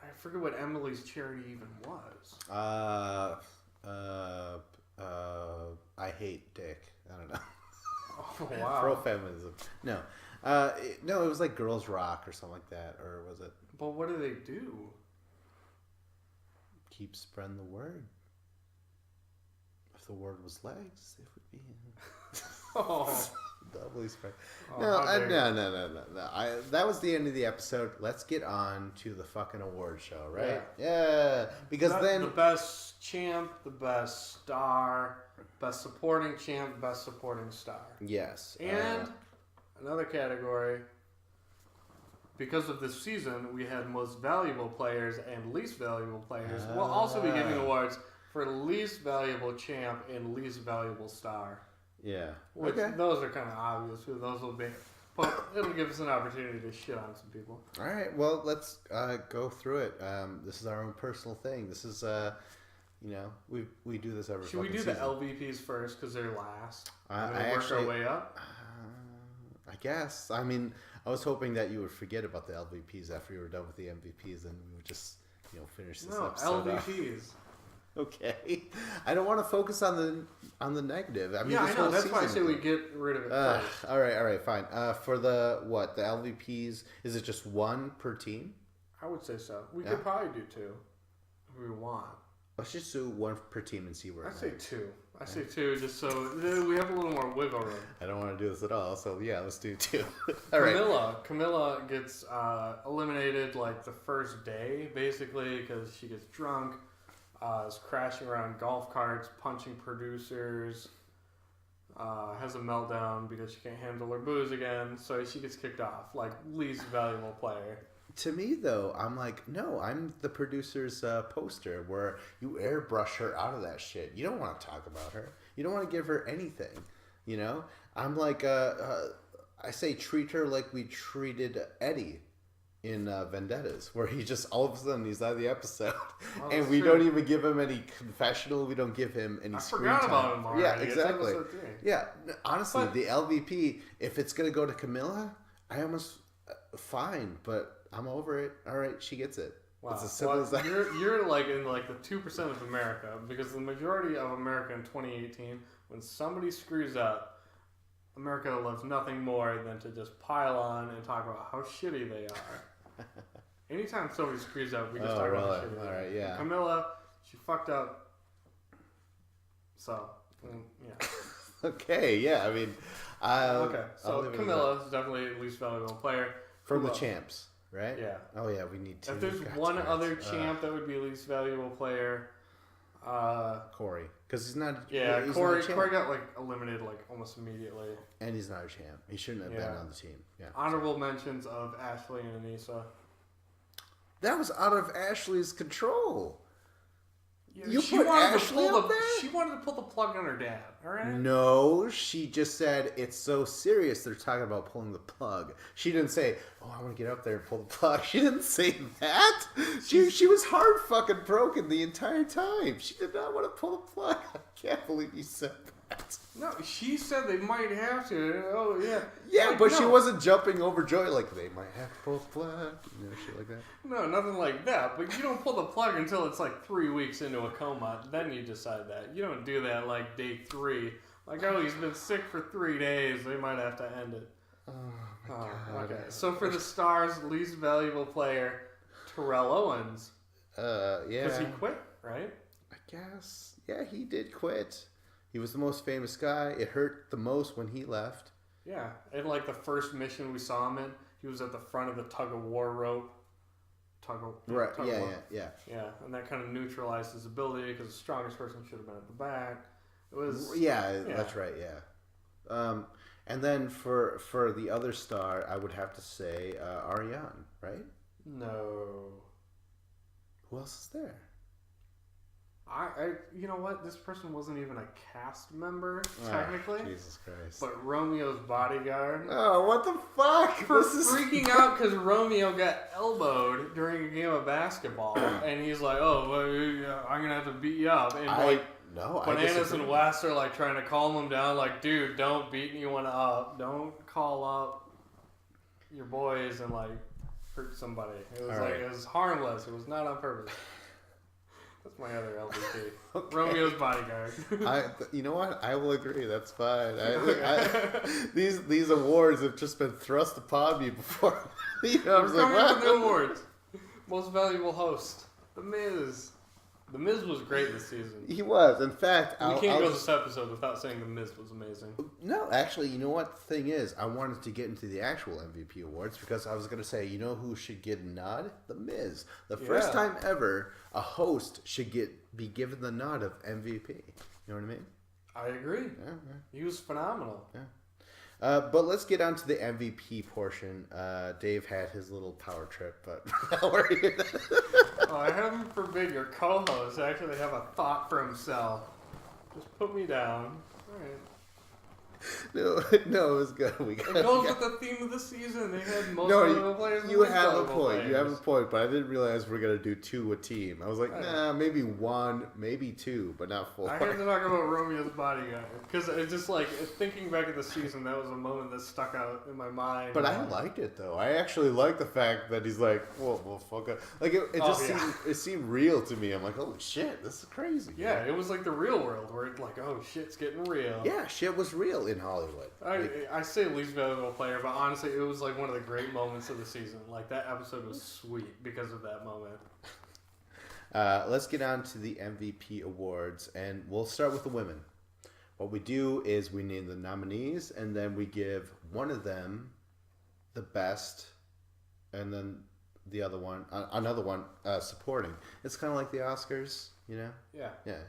I forget what Emily's charity even was. I hate Dick. I don't know. Oh, wow. Pro-feminism. No. No, it was like Girls Rock or something like that. Or was it? But what do they do? Keep spreading the word. If the word was legs, it would be... Oh. Doubly spread. Oh, No. That was the end of the episode. Let's get on to the fucking award show, right? Yeah. Because then... The best champ, the best star, best supporting champ, best supporting star. Yes. And another category, because of this season, we had most valuable players and least valuable players. We'll also be giving awards for least valuable champ and least valuable star. Yeah. Which those are kind of obvious who those will be. But it'll give us an opportunity to shit on some people. All right. Well, let's go through it. This is our own personal thing. This is, we do this every. Should we do season. the LVPs first because they're last? I work actually, our way up. I guess. I mean, I was hoping that you would forget about the LVPs after you were done with the MVPs, and we would just, finish this episode. LVPs. Okay. I don't want to focus on the negative. I mean, I know. That's why I say we get rid of it first. All right, fine. For the LVPs, is it just one per team? I would say so. We could probably do two if we want. Let's just do one per team and see where. I say two. I say two, just so we have a little more wiggle room. I don't want to do this at all, so yeah, let's do two. All right. Camilla gets eliminated like the first day, basically, because she gets drunk. Is crashing around golf carts, punching producers, has a meltdown because she can't handle her booze again, so she gets kicked off, like least valuable player. To me, though, I'm like, no, I'm the producer's poster where you airbrush her out of that shit. You don't want to talk about her. You don't want to give her anything, I'm like, I say treat her like we treated Eddie in Vendettas, where he just all of a sudden he's out of the episode, and we don't even give him any confessional. We don't give him any screen time. I forgot about him already. Yeah, exactly. Yeah, honestly, the LVP, if it's gonna go to Camilla, I almost fine, but I'm over it. All right, she gets it. Wow. It's as simple as that. You're like in like the 2% of America, because the majority of America in 2018, when somebody screws up, America loves nothing more than to just pile on and talk about how shitty they are. Anytime somebody screws up, we just talk about how shitty they are. All right, yeah. And Camilla, she fucked up. So, yeah. Okay, yeah, I mean... okay, so Camilla is definitely the least valuable player. From the champs, right? Yeah. Oh, yeah, we need to... If there's one other champ that would be least valuable player... Corey, because he's not. Yeah, Corey got like eliminated like almost immediately, and he's not a champ. He shouldn't have been on the team. Yeah. Honorable mentions of Ashley and Anissa. That was out of Ashley's control. Yeah, you put Ashley up there? She wanted to pull the plug on her dad. All right. No, she just said it's so serious. They're talking about pulling the plug. She didn't say, "Oh, I want to get up there and pull the plug." She didn't say that. She was hard fucking broken the entire time. She did not want to pull the plug. I can't believe you said that. No, she said they might have to. Oh yeah. Yeah, like, but no. She wasn't jumping overjoyed like they might have to pull the plug. Shit like that. No, nothing like that. But you don't pull the plug until it's like 3 weeks into a coma. Then you decide that. You don't do that like day 3. Like, oh, he's been sick for 3 days. They might have to end it. Oh my God. Okay. So for the Stars, least valuable player, Terrell Owens. Yeah. Because he quit, right? I guess. Yeah, he did quit. He was the most famous guy. It hurt the most when he left. Yeah. And like the first mission we saw him in, he was at the front of the tug-of-war rope. Right. Yeah. Yeah, and that kind of neutralized his ability because the strongest person should have been at the back. It was. Yeah, that's right. Yeah. And then for the other star, I would have to say Ariane, right? No. Who else is there? You know what? This person wasn't even a cast member, technically. Jesus Christ. But Romeo's bodyguard. Oh, what the fuck? For freaking out because Romeo got elbowed during a game of basketball. And he's like, oh, well, yeah, I'm going to have to beat you up. And Bananas and Wes are like trying to calm him down. Like, dude, don't beat anyone up. Don't call up your boys and like hurt somebody. It was it was harmless. It was not on purpose. That's my other LVP. Okay. Romeo's bodyguard. You know what? I will agree. That's fine. These awards have just been thrust upon me before. I was like, what? The awards. Most valuable host, The Miz. The Miz was great this season. He was. In fact, we can't go this episode without saying The Miz was amazing. No, actually, you know what the thing is? I wanted to get into the actual MVP awards because I was going to say, you know who should get a nod? The Miz. The first time ever a host should be given the nod of MVP. You know what I mean? I agree. Yeah. He was phenomenal. Yeah. But let's get on to the MVP portion. Dave had his little power trip, but now we're here. I heaven forbid your co-host actually have a thought for himself. Just put me down. All right. No, it was good. It goes with the theme of the season. They had most valuable players. You have a point. You have a point, but I didn't realize we're gonna do 2 a team. I was like, nah, maybe 1, maybe 2, but not 4. I had to talk about Romeo's bodyguard because it's just like thinking back at the season. That was a moment that stuck out in my mind. But I liked it though. I actually liked the fact that he's like, well, fuck it. Like it seemed real to me. I'm like, holy shit, this is crazy. Yeah, it was like the real world where it's like, oh, shit's getting real. Yeah, shit was real in Hollywood. I say least valuable player, but honestly, it was like one of the great moments of the season. Like, that episode was sweet because of that moment. Let's get on to the MVP awards, and we'll start with the women. What we do is we name the nominees, and then we give one of them the best, and then the other one, another one, supporting. It's kind of like the Oscars, you know? Yeah. Yeah.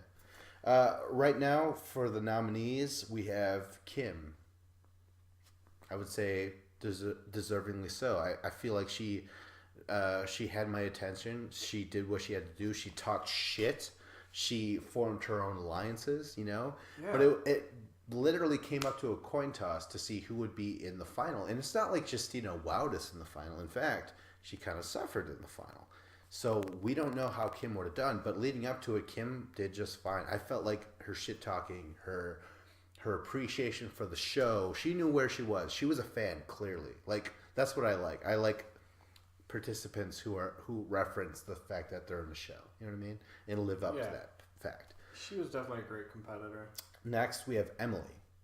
Right now, for the nominees, we have Kim. I would say deservingly so. I feel like she had my attention. She did what she had to do. She talked shit. She formed her own alliances, you know? Yeah. But it literally came up to a coin toss to see who would be in the final. And it's not like Justina wowed us in the final. In fact, she kind of suffered in the final. So we don't know how Kim would have done, but leading up to it, Kim did just fine. I felt like her shit talking, her appreciation for the show, she knew where she was. She was a fan, clearly. Like, that's what I like. I like participants who reference the fact that they're in the show. You know what I mean? And live up to that fact. She was definitely a great competitor. Next, we have Emily.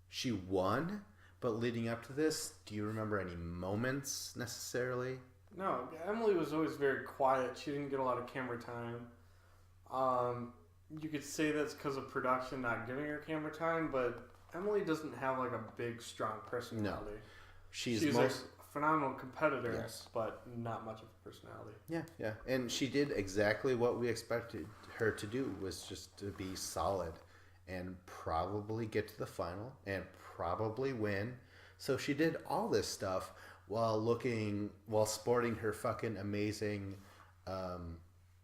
She won, but leading up to this, do you remember any moments necessarily? No, Emily was always very quiet. She didn't get a lot of camera time. You could say that's because of production not giving her camera time, but Emily doesn't have like a big, strong personality. No. She's a phenomenal competitor, yes, but not much of a personality. Yeah. And she did exactly what we expected her to do, was just to be solid and probably get to the final and probably win. So she did all this stuff while sporting her fucking amazing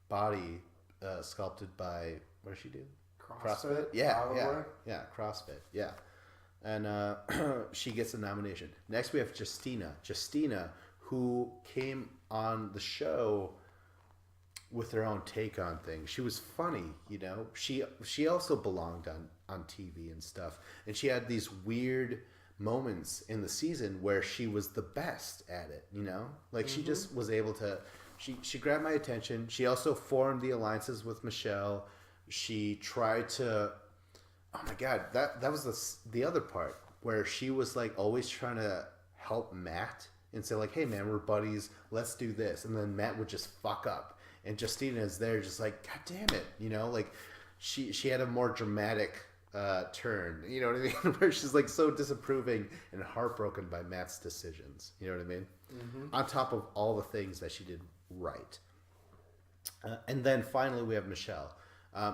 body sculpted by, what does she do? CrossFit? Yeah, CrossFit, yeah. And she gets a nomination. Next we have Justina, who came on the show with her own take on things. She was funny, you know. She also belonged on TV and stuff. And she had these weird moments in the season where she was the best at it, you know? Like, she just was able to... She grabbed my attention. She also formed the alliances with Michelle. She tried to... Oh my God, that was the other part where she was like always trying to help Matt and say like, hey man, we're buddies, let's do this. And then Matt would just fuck up. And Justina is there just like, God damn it, you know? Like, she had a more dramatic turn, you know what I mean? Where she's like so disapproving and heartbroken by Matt's decisions, you know what I mean? On top of all the things that she did right. And then finally we have Michelle.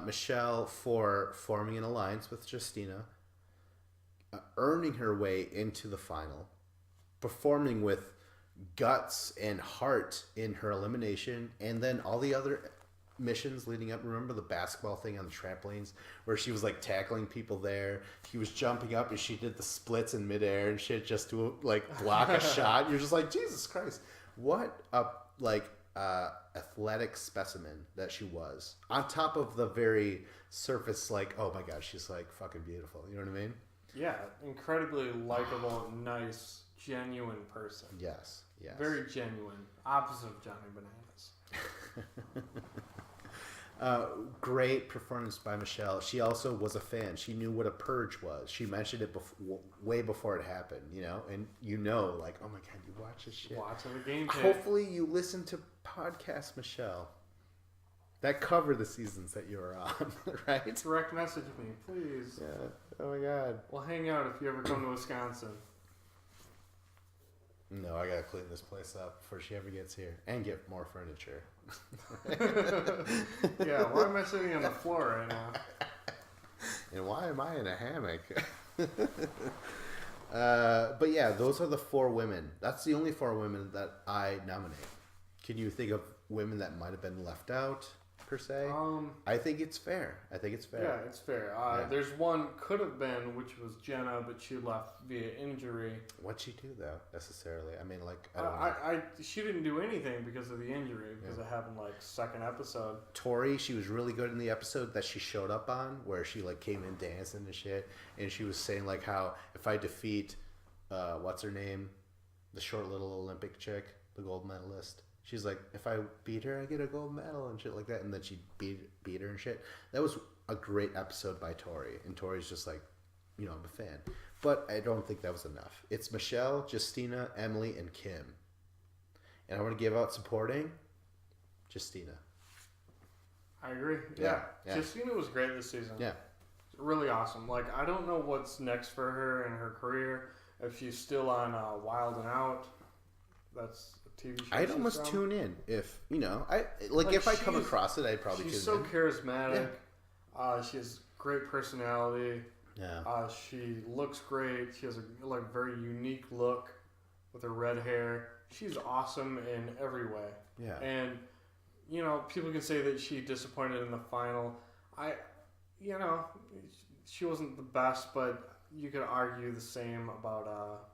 Michelle for forming an alliance with Justina, earning her way into the final, performing with guts and heart in her elimination, and then all the other missions leading up. Remember the basketball thing on the trampolines where she was like tackling people there? He was jumping up and she did the splits in midair and shit just to like block a shot. You're just like, Jesus Christ, what a like athletic specimen that she was. On top of the very surface, like, oh my god, she's like fucking beautiful. You know what I mean? Yeah, incredibly likable, nice, genuine person. Yes. Very genuine. Opposite of Johnny Bananas. Great performance by Michelle. She also was a fan. She knew what a purge was. She mentioned it way before it happened, you know? And like, oh my god, you watch this shit. Watching the game tape. Hopefully you listen to podcast Michelle that cover the seasons that you were on, right? Direct message me, please. Yeah. Oh my god. We'll hang out if you ever come to Wisconsin. No, I gotta clean this place up before she ever gets here and get more furniture. Yeah, why am I sitting on the floor right now? And why am I in a hammock? But yeah, those are the 4 women. That's the only 4 women that I nominate. Can you think of women that might have been left out, per se? I think it's fair. Yeah, it's fair. There's one could have been, which was Jenna, but she left via injury. What'd she do though, necessarily? I mean, like, I don't know. She didn't do anything because of the injury, because it happened like second episode. Tori, she was really good in the episode that she showed up on, where she like came in dancing and shit, and she was saying like how if I defeat, what's her name, the short little Olympic chick, the gold medalist. She's like, if I beat her, I get a gold medal and shit like that. And then she beat her and shit. That was a great episode by Tori. And Tori's just like, you know, I'm a fan. But I don't think that was enough. It's Michelle, Justina, Emily, and Kim. And I want to give out supporting Justina. I agree. Yeah. Justina was great this season. Yeah. Really awesome. Like, I don't know what's next for her in her career. If she's still on Wild and Out, that's TV show. I'd almost tune in if, you know, if I come across it, I'd probably tune in. She's so charismatic. Yeah. She has great personality. Yeah. She looks great. She has a very unique look with her red hair. She's awesome in every way. Yeah. And, you know, people can say that she disappointed in the final. She wasn't the best, but you could argue the same about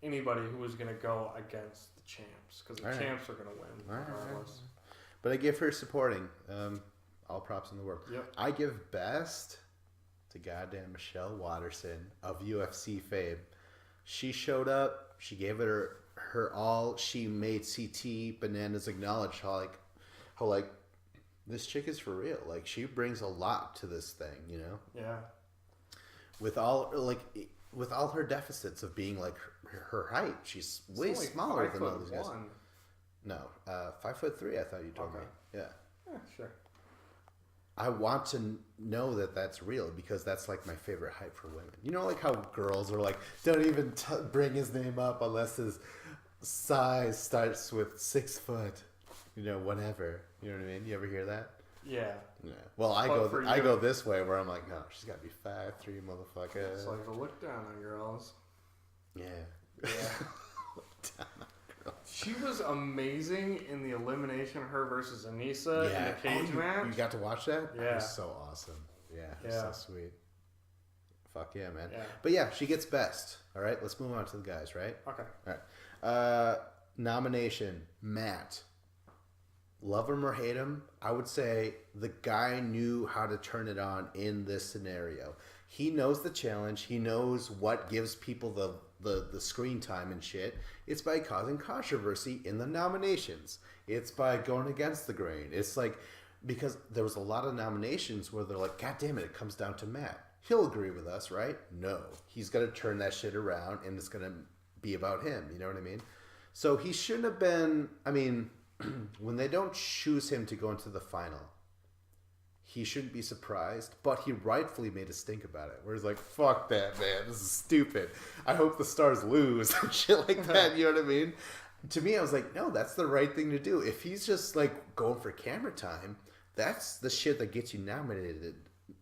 anybody who was going to go against the champs, because the champs are going to win regardless. But I give her supporting. All props in the world. Yep. I give best to goddamn Michelle Watterson of UFC fame. She showed up. She gave it her all. She made CT Bananas acknowledge how this chick is for real. Like, she brings a lot to this thing, you know? Yeah. With all her deficits of being like her height, she's way smaller than all these guys. No, 5'3". I thought you told me. Yeah, sure. I want to know that that's real, because that's like my favorite height for women. You know, like how girls are like, don't even bring his name up unless his size starts with 6 foot. You know, whatever. You know what I mean? You ever hear that? Yeah. Yeah. Well, I go this way where I'm like, no, she's got to be 5'3", motherfucker. It's like a look down on girls. Yeah. Look down on girls. She was amazing in the elimination of her versus Anissa in the cage match. You got to watch that? Yeah. That was so awesome. Yeah. It was so sweet. Fuck yeah, man. Yeah. But yeah, she gets best. All right, let's move on to the guys, right? Okay. All right. Nomination, Matt. Love him or hate him, I would say the guy knew how to turn it on in this scenario. He knows the challenge. He knows what gives people the screen time and shit. It's by causing controversy in the nominations. It's by going against the grain. It's like, because there was a lot of nominations where they're like, God damn it, it comes down to Matt. He'll agree with us, right? No. He's going to turn that shit around, and it's going to be about him. You know what I mean? So he shouldn't have been, when they don't choose him to go into the final, he shouldn't be surprised, but he rightfully made a stink about it, where he's like, fuck that, man, this is stupid. I hope the Stars lose and shit like that, you know what I mean? To me, I was like, no, that's the right thing to do. If he's just like going for camera time, that's the shit that gets you nominated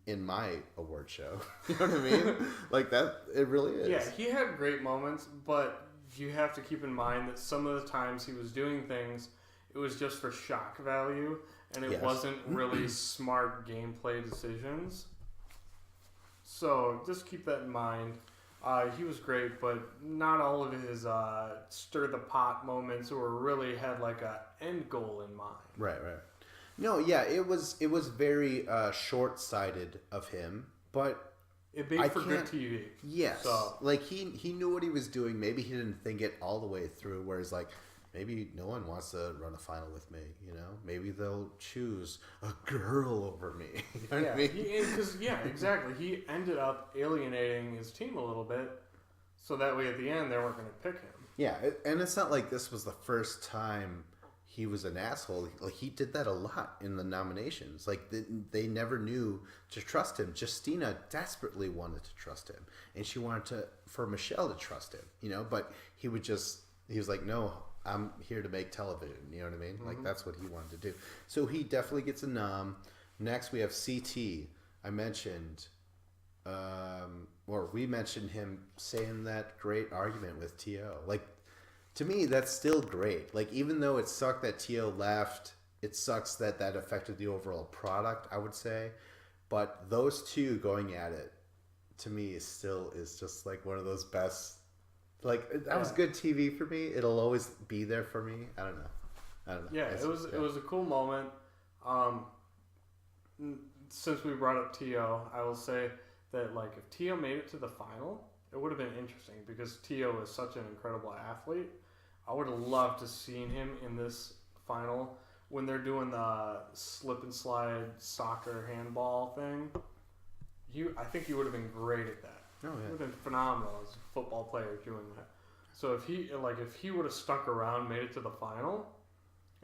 in my award show. You know what I mean? Like that, it really is. Yeah, he had great moments, but you have to keep in mind that some of the times he was doing things, it was just for shock value, and it wasn't really smart gameplay decisions. So just keep that in mind. He was great, but not all of his stir the pot moments really had like a end goal in mind. Right. No, yeah, it was very short-sighted of him, but it made for good TV. Yes, so. Like he knew what he was doing. Maybe he didn't think it all the way through. Whereas like maybe no one wants to run a final with me. You know, maybe they'll choose a girl over me. You know what I mean? Exactly. He ended up alienating his team a little bit, so that way at the end they weren't going to pick him. Yeah, and it's not like this was the first time he was an asshole. Like he did that a lot in the nominations. Like they never knew to trust him. Justina desperately wanted to trust him, and she wanted for Michelle to trust him. You know, but he was like, no, I'm here to make television. You know what I mean? Mm-hmm. Like that's what he wanted to do. So he definitely gets a nom. Next we have CT. I mentioned, or we mentioned him saying that great argument with T.O. Like. To me, that's still great. Like, even though it sucked that T.O. left, it sucks that affected the overall product, I would say. But those two going at it, to me, is just like one of those best. Like, that was good TV for me. It'll always be there for me. I don't know. Yeah, it was a cool moment. Since we brought up T.O., I will say that, like, if T.O. made it to the final, it would have been interesting because T.O. is such an incredible athlete. I would have loved to seen him in this final when they're doing the slip and slide soccer handball thing. I think you would have been great at that. Oh, yeah. You would have been phenomenal as a football player doing that. So if he would have stuck around, made it to the final,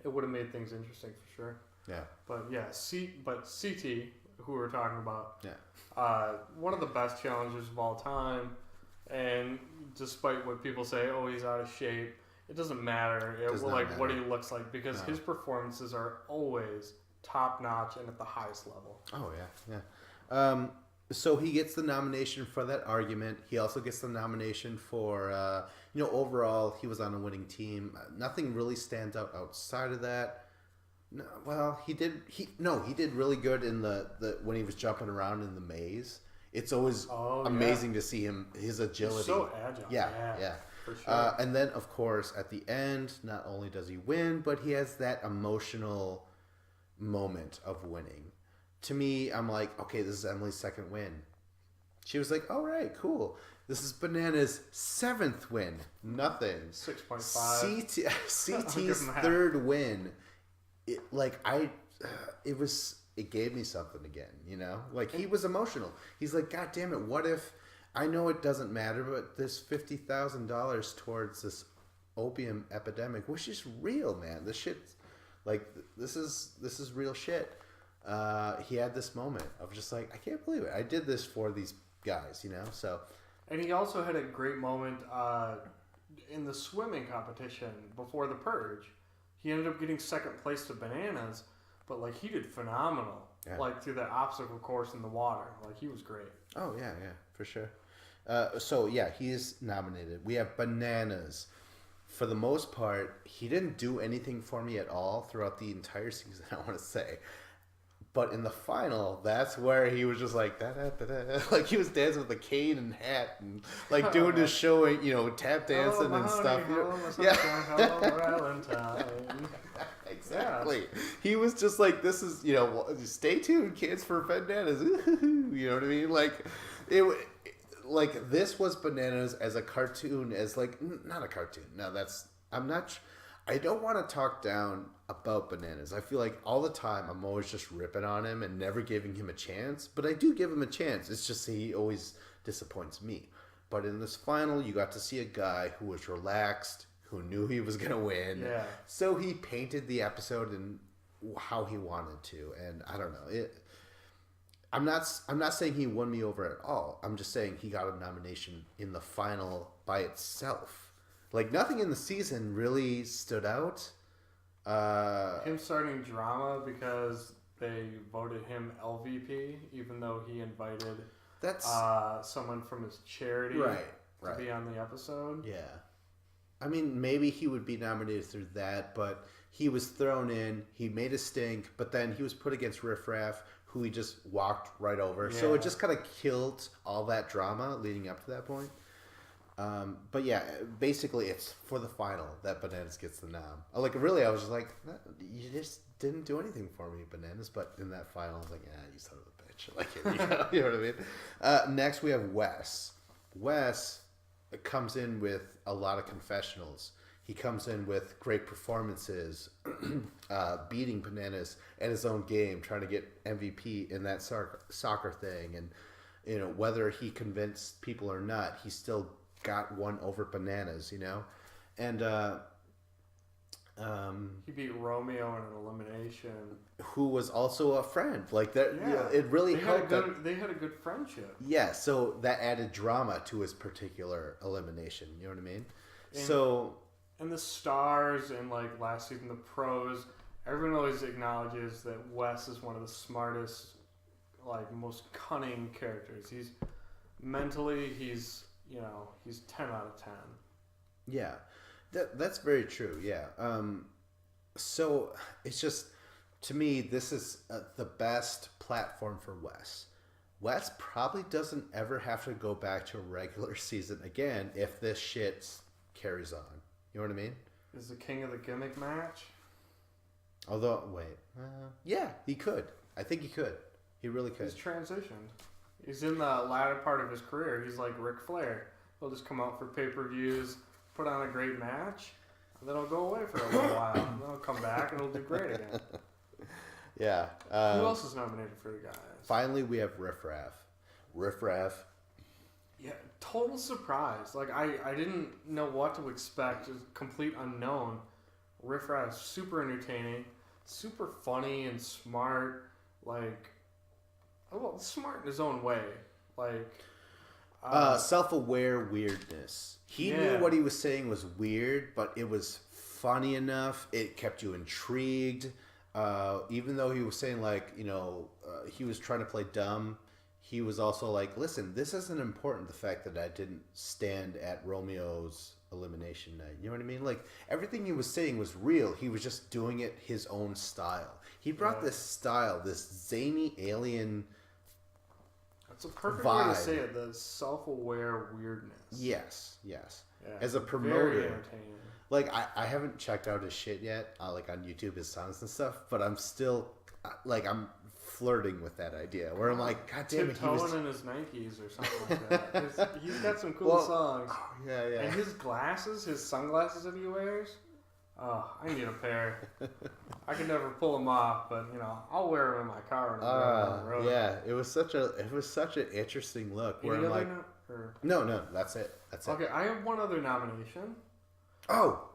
it would have made things interesting for sure. Yeah. But yeah, CT, who we were talking about, yeah, one of the best challengers of all time. And despite what people say, oh, he's out of shape, it doesn't matter. What he looks like because his performances are always top notch and at the highest level. Oh yeah. So he gets the nomination for that argument. He also gets the nomination for overall he was on a winning team. Nothing really stands out outside of that. No, well, he did really good in the when he was jumping around in the maze. It's always amazing to see his agility. He's so agile. Yeah. For sure. And then, of course, at the end, not only does he win, but he has that emotional moment of winning. To me, I'm like, okay, this is Emily's second win. She was like, all right, cool. This is Banana's 7th win. Nothing. 6.5. CT's 3rd win. It gave me something again, you know? Like, he was emotional. He's like, God damn it, what if, I know it doesn't matter, but this $50,000 towards this opium epidemic, which is real, man. This shit's, like, this is real shit. He had this moment of just like, I can't believe it. I did this for these guys, you know? So. And he also had a great moment in the swimming competition before the purge. He ended up getting 2nd place to Bananas. But, like, he did phenomenal, like, through that obstacle course in the water. Like, he was great. Oh, yeah, for sure. He's nominated. We have Bananas. For the most part, he didn't do anything for me at all throughout the entire season, I want to say. But in the final, that's where he was just like, da-da-da-da. Like, he was dancing with a cane and hat and, like, doing his show, tap dancing and stuff. Hello, Valentine. Exactly. Yeah. He was just like, this is, stay tuned, kids, for Bananas. You know what I mean? Like, this was Bananas as a cartoon, as, like, not a cartoon. No, I don't want to talk down about Bananas. I feel like all the time I'm always just ripping on him and never giving him a chance. But I do give him a chance. It's just he always disappoints me. But in this final, you got to see a guy who was relaxed, who knew he was going to win. Yeah. So he painted the episode in how he wanted to. And I don't know. I'm not saying he won me over at all. I'm just saying he got a nomination in the final by itself. Like, nothing in the season really stood out. Him starting drama because they voted him LVP, even though he invited someone from his charity to be on the episode. Yeah. I mean, maybe he would be nominated through that, but he was thrown in. He made a stink, but then he was put against Riff Raff, who he just walked right over. Yeah. So it just kind of killed all that drama leading up to that point. But yeah, basically it's for the final that Bananas gets the nom. Like, really, I was just like, you just didn't do anything for me, Bananas. But in that final, I was like, you son of a bitch. Like, here you go. You know what I mean? Next, we have Wes. Wes comes in with a lot of confessionals. He comes in with great performances, beating Bananas at his own game, trying to get MVP in that soccer thing. And, you know, whether he convinced people or not, he still got one over Bananas, you know? And he beat Romeo in an elimination. Who was also a friend. Like that, yeah, it really helped. They had a good friendship. Yeah, so that added drama to his particular elimination. You know what I mean? And the stars and like last season, the pros, everyone always acknowledges that Wes is one of the smartest, like most cunning characters. He's mentally, he's 10 out of 10. Yeah, that's very true. Yeah. So it's just, to me, this is the best platform for Wes. Wes probably doesn't ever have to go back to a regular season again if this shit carries on. You know what I mean? Is the king of the gimmick match? Although, wait. Yeah, he could. I think he could. He really could. He's transitioned. He's in the latter part of his career. He's like Ric Flair. He'll just come out for pay-per-views, put on a great match, and then he'll go away for a little while. And then he'll come back and he'll do great again. Yeah. Who else is nominated for the guys? Finally, we have Riff Raff. Riff Raff. Yeah, total surprise. Like, I didn't know what to expect. It was a complete unknown. Riff Raff, super entertaining, super funny and smart. Like, well, smart in his own way. Like, self-aware weirdness. He knew what he was saying was weird, but it was funny enough. It kept you intrigued. Even though he was saying, like, he was trying to play dumb, he was also like, listen, this isn't important, the fact that I didn't stand at Romeo's elimination night. You know what I mean? Like, everything he was saying was real. He was just doing it his own style. He brought this style, this zany alien That's a perfect vibe. way to say it, the self-aware weirdness. Yes. Yeah, as a very promoter. entertaining. Like, I haven't checked out his shit yet, like on YouTube, his songs and stuff, but I'm still, like, I'm flirting with that idea, where I'm like, God damn it, he was... in his Nikes or something like that. He's got some cool songs. Yeah. And his glasses, his sunglasses that he wears, I need a pair. I can never pull them off, but, I'll wear them in my car when I'm driving down the road. Yeah, it was such an interesting look, where Any I'm like... No, that's it. Okay, I have one other nomination. Oh,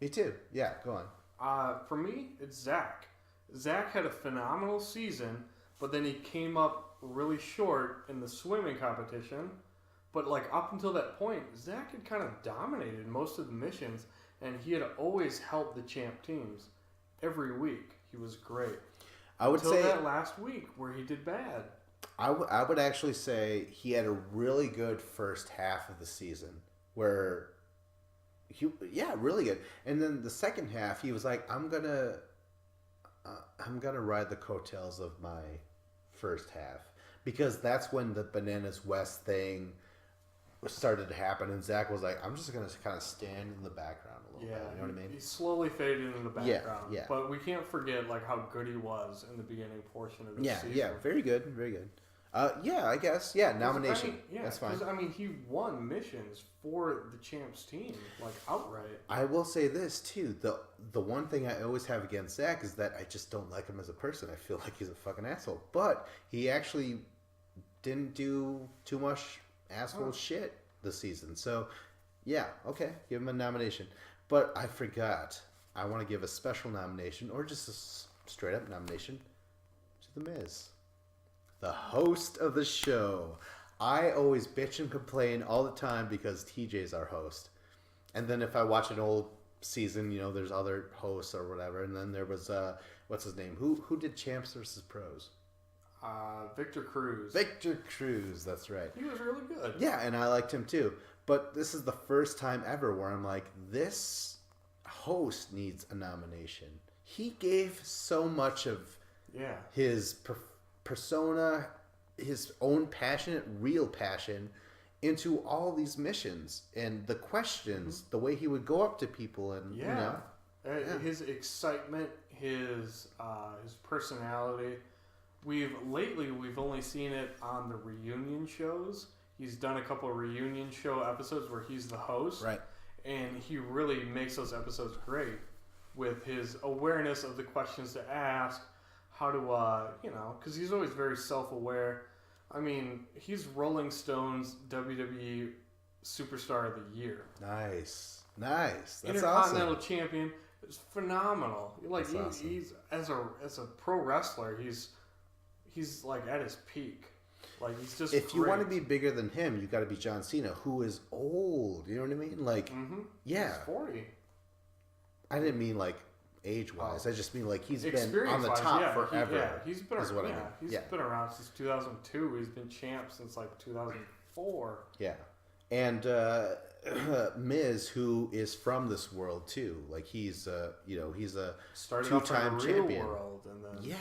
me too. Yeah, go on. For me, it's Zach. Zach had a phenomenal season, but then he came up really short in the swimming competition. But like up until that point, Zach had kind of dominated most of the missions, and he had always helped the champ teams every week. He was great. I would say that last week where he did bad. I would actually say he had a really good first half of the season where really good. And then the second half, he was like, I'm gonna ride the coattails of my first half, because that's when the Bananas West thing started to happen, and Zach was like, I'm just gonna kind of stand in the background a little bit. You know what I mean? He slowly faded into the background. Yeah. But we can't forget like how good he was in the beginning portion of the season. Yeah, very good. I guess. Yeah, nomination. That's fine. I mean, he won missions for the champs team, like outright. I will say this too: the one thing I always have against Zach is that I just don't like him as a person. I feel like he's a fucking asshole. But he actually didn't do too much asshole shit this season. So, yeah, okay, give him a nomination. But I forgot. I want to give a special nomination, or just a straight up nomination, to The Miz, the host of the show. I always bitch and complain all the time because TJ's our host. And then if I watch an old season, there's other hosts or whatever. And then there was, what's his name? Who did Champs versus Pros? Victor Cruz. Victor Cruz, that's right. He was really good. Yeah, and I liked him too. But this is the first time ever where I'm like, this host needs a nomination. He gave so much of his persona, his own passionate, real passion, into all these missions and the questions, the way he would go up to people and his excitement, his personality. We've only seen it on the reunion shows. He's done a couple of reunion show episodes where he's the host, right? And he really makes those episodes great with his awareness of the questions to ask, how to because he's always very self-aware. I mean, he's Rolling Stone's WWE Superstar of the Year. Nice. That's Intercontinental awesome. Champion is phenomenal. Like he's as a pro wrestler, he's like at his peak. Like he's just. If you want to be bigger than him, you got to be John Cena, who is old. You know what I mean? Like, yeah, he's 40. I didn't mean like age-wise. I just mean like he's been on the top forever. He's been. He's been around since 2002. He's been champ since like 2004. Yeah, and Miz, who is from this world too. Like he's he's a started two-time off in the champion. Real world and then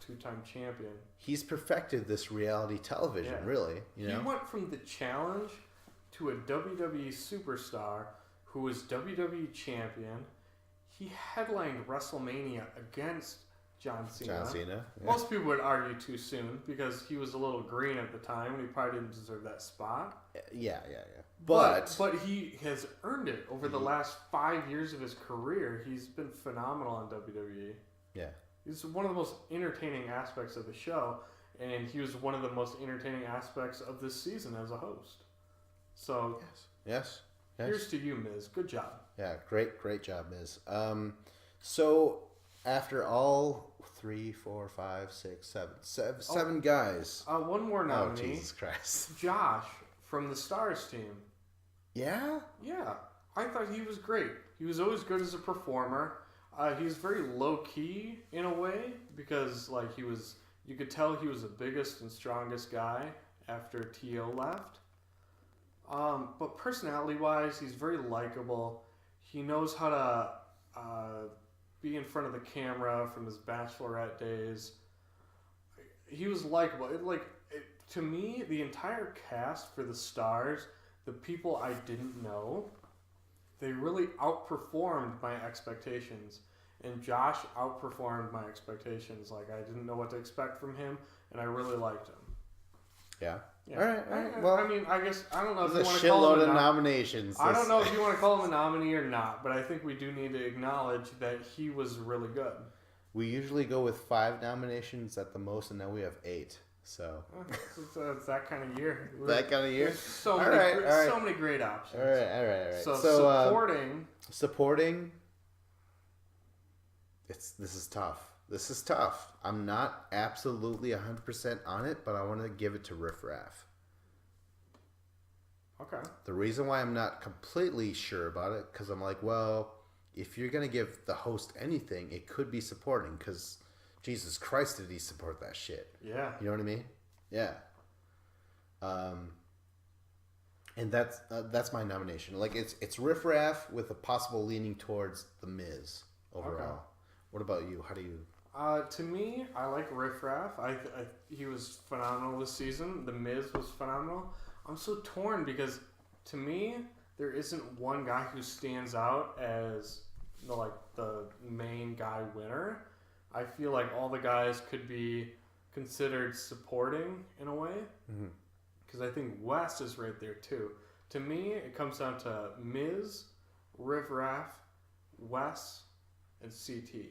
two-time champion. He's perfected this reality television, really. You know? He went from the challenge to a WWE superstar who was WWE champion. He headlined WrestleMania against John Cena. Yeah. Most people would argue too soon because he was a little green at the time and he probably didn't deserve that spot. Yeah. But he has earned it over the last 5 years of his career. He's been phenomenal in WWE. Yeah. He's one of the most entertaining aspects of the show, and he was one of the most entertaining aspects of this season as a host. So, yes. Here's to you, Miz. Good job. Yeah, great job, Miz. So after all 3, 4, 5, 6, 7 guys. One more nominee. Oh, Jesus Christ. Josh from the Stars team. Yeah? Yeah. I thought he was great. He was always good as a performer. He was very low-key in a way because you could tell he was the biggest and strongest guy after T.O. left. But personality-wise, he's very likable. He knows how to be in front of the camera from his Bachelorette days. He was likable. To me, the entire cast for the Stars, the people I didn't know, they really outperformed my expectations. And Josh outperformed my expectations. Like, I didn't know what to expect from him, and I really liked him. Yeah. Yeah. All right. Well, I mean, I guess I don't know if you there's want a to call him shitload of nominations. I don't know if you want to call him a nominee or not, but I think we do need to acknowledge that he was really good. We usually go with 5 nominations at the most, and now we have 8. So it's that kind of year. That kind of year. There's so many great options. All right. So supporting. This is tough. I'm not absolutely 100% on it, but I want to give it to Riff Raff. Okay. The reason why I'm not completely sure about it, because I'm like, well, if you're going to give the host anything, it could be supporting, because Jesus Christ, did he support that shit? Yeah. You know what I mean? Yeah. And that's my nomination. Like, it's Riff Raff with a possible leaning towards The Miz overall. Okay. What about you? How do you... To me, I like Riff Raff. He was phenomenal this season. The Miz was phenomenal. I'm so torn because, to me, there isn't one guy who stands out as the main guy winner. I feel like all the guys could be considered supporting in a way. Because I think Wes is right there too. To me, it comes down to Miz, Riff Raff, Wes, and CT.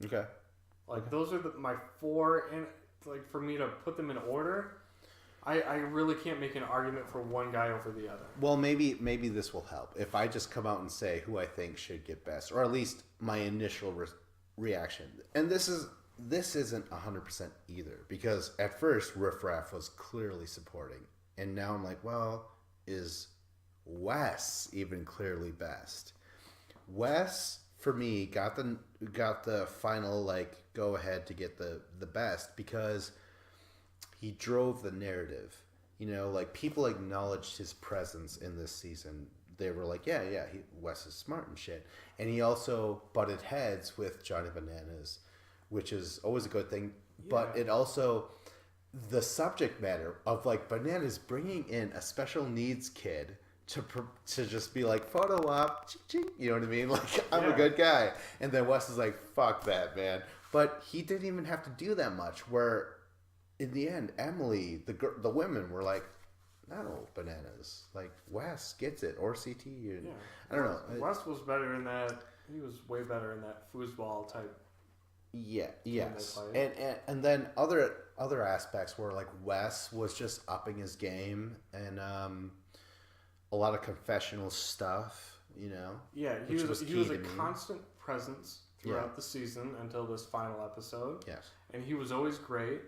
Okay. Those are my 4, and for me to put them in order, I really can't make an argument for one guy over the other. Well, maybe this will help if I just come out and say who I think should get best, or at least my initial reaction. And this isn't 100% either, because at first Riff Raff was clearly supporting, and now I'm like, well, is Wes even clearly best? Wes, for me, got the final go ahead to get the best because he drove the narrative. like people acknowledged his presence in this season. They were like, yeah, Wes is smart and shit. And he also butted heads with Johnny Bananas, which is always a good thing. Yeah. But it also, the subject matter of like Bananas bringing in a special needs kid to just be like, photo op, ching, ching, you know what I mean? Like, I'm a good guy. And then Wes is like, fuck that, man. But he didn't even have to do that much, where in the end, Emily, the women were like, no, Bananas. Like, Wes gets it, or CT. I don't know. Wes was better in that. He was way better in that foosball type. Yeah, yes. And then other aspects where, like, Wes was just upping his game, and a lot of confessional stuff, Yeah, he was a constant presence throughout the season until this final episode. Yes. And he was always great.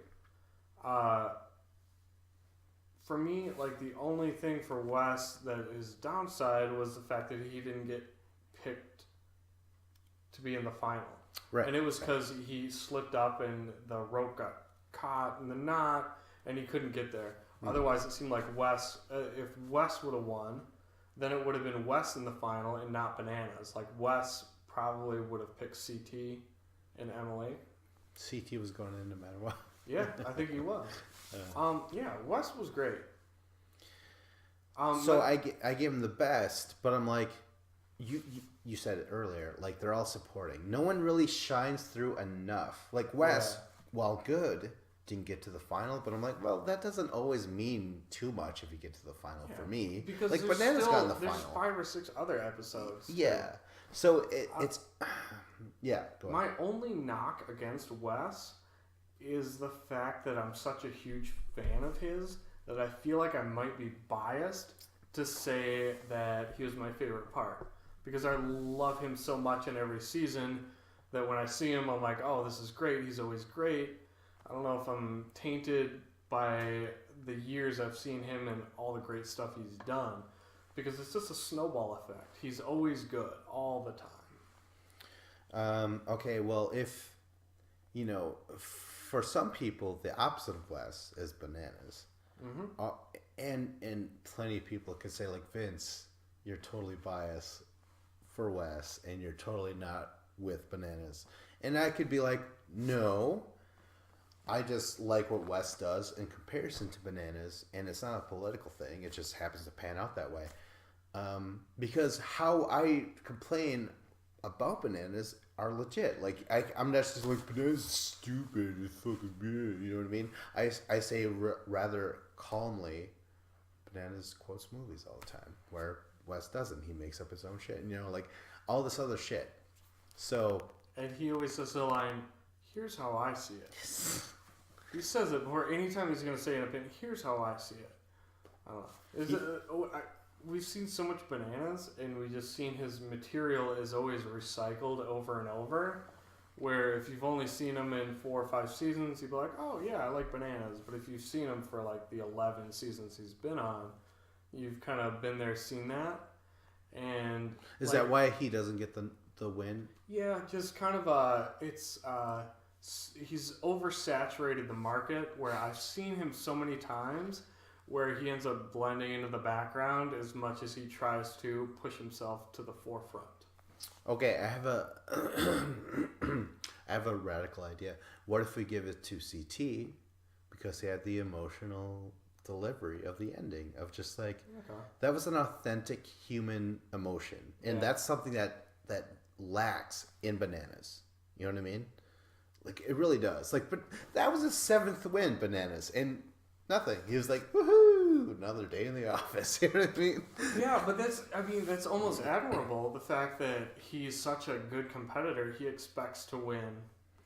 For me, like, the only thing for Wes that is downside was the fact that he didn't get picked to be in the final. Right. And it was because he slipped up and the rope got caught in the knot and he couldn't get there. Mm-hmm. Otherwise, it seemed like Wes, if Wes would have won, then it would have been Wes in the final and not Bananas. Like, Wes probably would have picked CT and Emily. CT was going in no matter what. Yeah, I think he was. Wes was great. I give him the best, but I'm like, you said it earlier, like, they're all supporting. No one really shines through enough. Like, Wes, while good, didn't get to the final, but I'm like, well, that doesn't always mean too much if you get to the final for me. Because like, Bananas got in the final. There's 5 or 6 other episodes. Yeah. So it's go ahead. My only knock against Wes is the fact that I'm such a huge fan of his that I feel like I might be biased to say that he was my favorite part, because I love him so much in every season that when I see him, I'm like, oh, this is great. He's always great. I don't know if I'm tainted by the years I've seen him and all the great stuff he's done, because it's just a snowball effect. He's always good all the time. Okay, well, if, for some people, the opposite of Wes is Bananas. Mm-hmm. And plenty of people could say, like, Vince, you're totally biased for Wes, and you're totally not with Bananas. And I could be like, no, I just like what Wes does in comparison to Bananas, and it's not a political thing. It just happens to pan out that way. Because how I complain about Bananas are legit. Like, I'm not just like, Bananas is stupid, it's fucking good, you know what I mean? I say rather calmly, Bananas quotes movies all the time, where Wes doesn't. He makes up his own shit, like all this other shit. So, and he always says the line, here's how I see it. He says it before anytime he's going to say an opinion, here's how I see it. I don't know. We've seen so much Bananas, and we've just seen his material is always recycled over and over, where if you've only seen him in 4 or 5 seasons, you'd be like, oh yeah, I like Bananas. But if you've seen him for like the 11 seasons he's been on, you've kind of been there, seen that. And is that why he doesn't get the win? Yeah, just kind of he's oversaturated the market, where I've seen him so many times where he ends up blending into the background as much as he tries to push himself to the forefront. Okay, I have a radical idea. What if we give it to CT, because he had the emotional delivery of the ending of just like, that was an authentic human emotion, and that's something that lacks in Bananas. You know what I mean? Like, it really does. Like, but that was his 7th win, Bananas, and nothing. He was like, woohoo, another day in the office. You know what I mean? Yeah, but that's almost admirable. The fact that he's such a good competitor, he expects to win.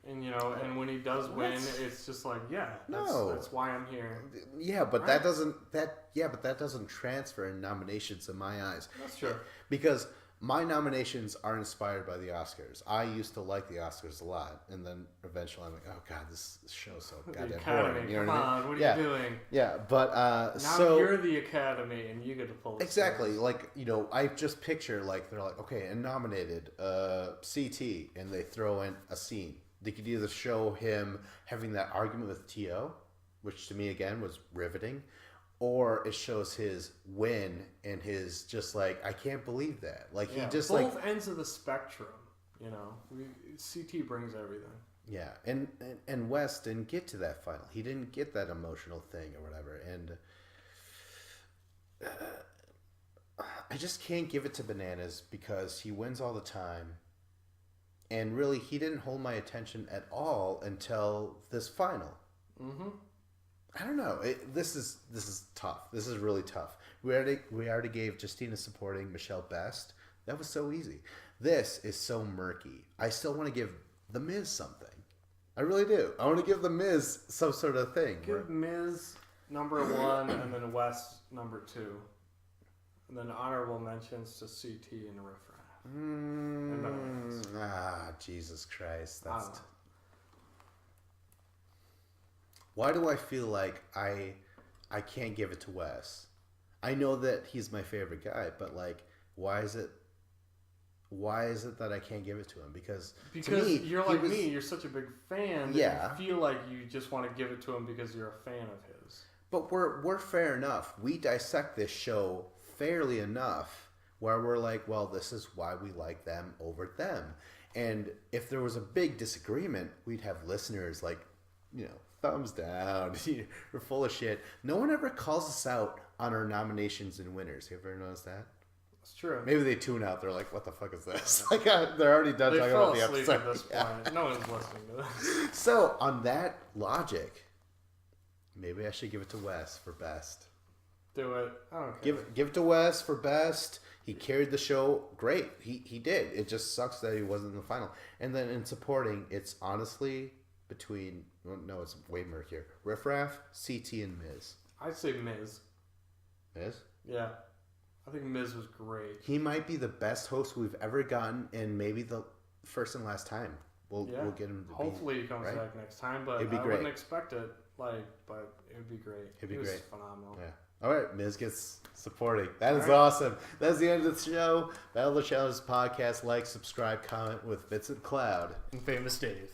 And, and when he does win, it's just like, that's why I'm here. Yeah, but that doesn't transfer in nominations in my eyes. That's true. Because my nominations are inspired by the Oscars. I used to like the Oscars a lot, and then eventually I'm like, oh god, this show's so goddamn boring. You know what I mean? What are you doing? Yeah, but now you're the Academy, and you get to pull the exactly strings. Like, I just picture, like, they're like, okay, and nominated CT, and they throw in a scene. They could either show him having that argument with T.O., which to me again was riveting, or it shows his win and his just like, I can't believe that. Like he just both like ends of the spectrum. You know, CT brings everything. yeah, and West didn't get to that final. He didn't get that emotional thing or whatever, and I just can't give it to Bananas because he wins all the time. And really, he didn't hold my attention at all until this final. Mm-hmm. I don't know. This is tough. This is really tough. We already gave Justina supporting Michelle Best. That was so easy. This is so murky. I still want to give The Miz something. I really do. I want to give The Miz some sort of thing. Give Miz number 1 and then West number 2. And then honorable mentions to CT and Riff Raff. Jesus Christ. Why do I feel like I can't give it to Wes? I know that he's my favorite guy, but like, why is it that I can't give it to him? Because to me, you're like me, you're such a big fan that yeah. you feel like you just want to give it to him because you're a fan of his. But we're fair enough. We dissect this show fairly enough where we're like, well, this is why we like them over them. And if there was a big disagreement, we'd have listeners like, thumbs down. We're full of shit. No one ever calls us out on our nominations and winners. You ever noticed that? That's true. Maybe they tune out. They're like, what the fuck is this? Like, they're already done talking about the episode. At this point. No one's listening to this. So, on that logic, maybe I should give it to Wes for best. Do it. I don't care. Give it to Wes for best. He carried the show great. He did. It just sucks that he wasn't in the final. And then in supporting, it's honestly between... Well, no, it's way murkier. Riff Raff, CT, and Miz. I'd say Miz. Miz? Yeah. I think Miz was great. He might be the best host we've ever gotten, and maybe the first and last time. We'll get him to Hopefully he comes back next time, but It'd be I great. wouldn't expect it. But it would be great. It'd be he was great. Phenomenal. Yeah. All right, Miz gets supporting. That is awesome. That's the end of the show. Battle of the Challenges podcast. Like, subscribe, comment with Vincent Cloud and Famous Dave.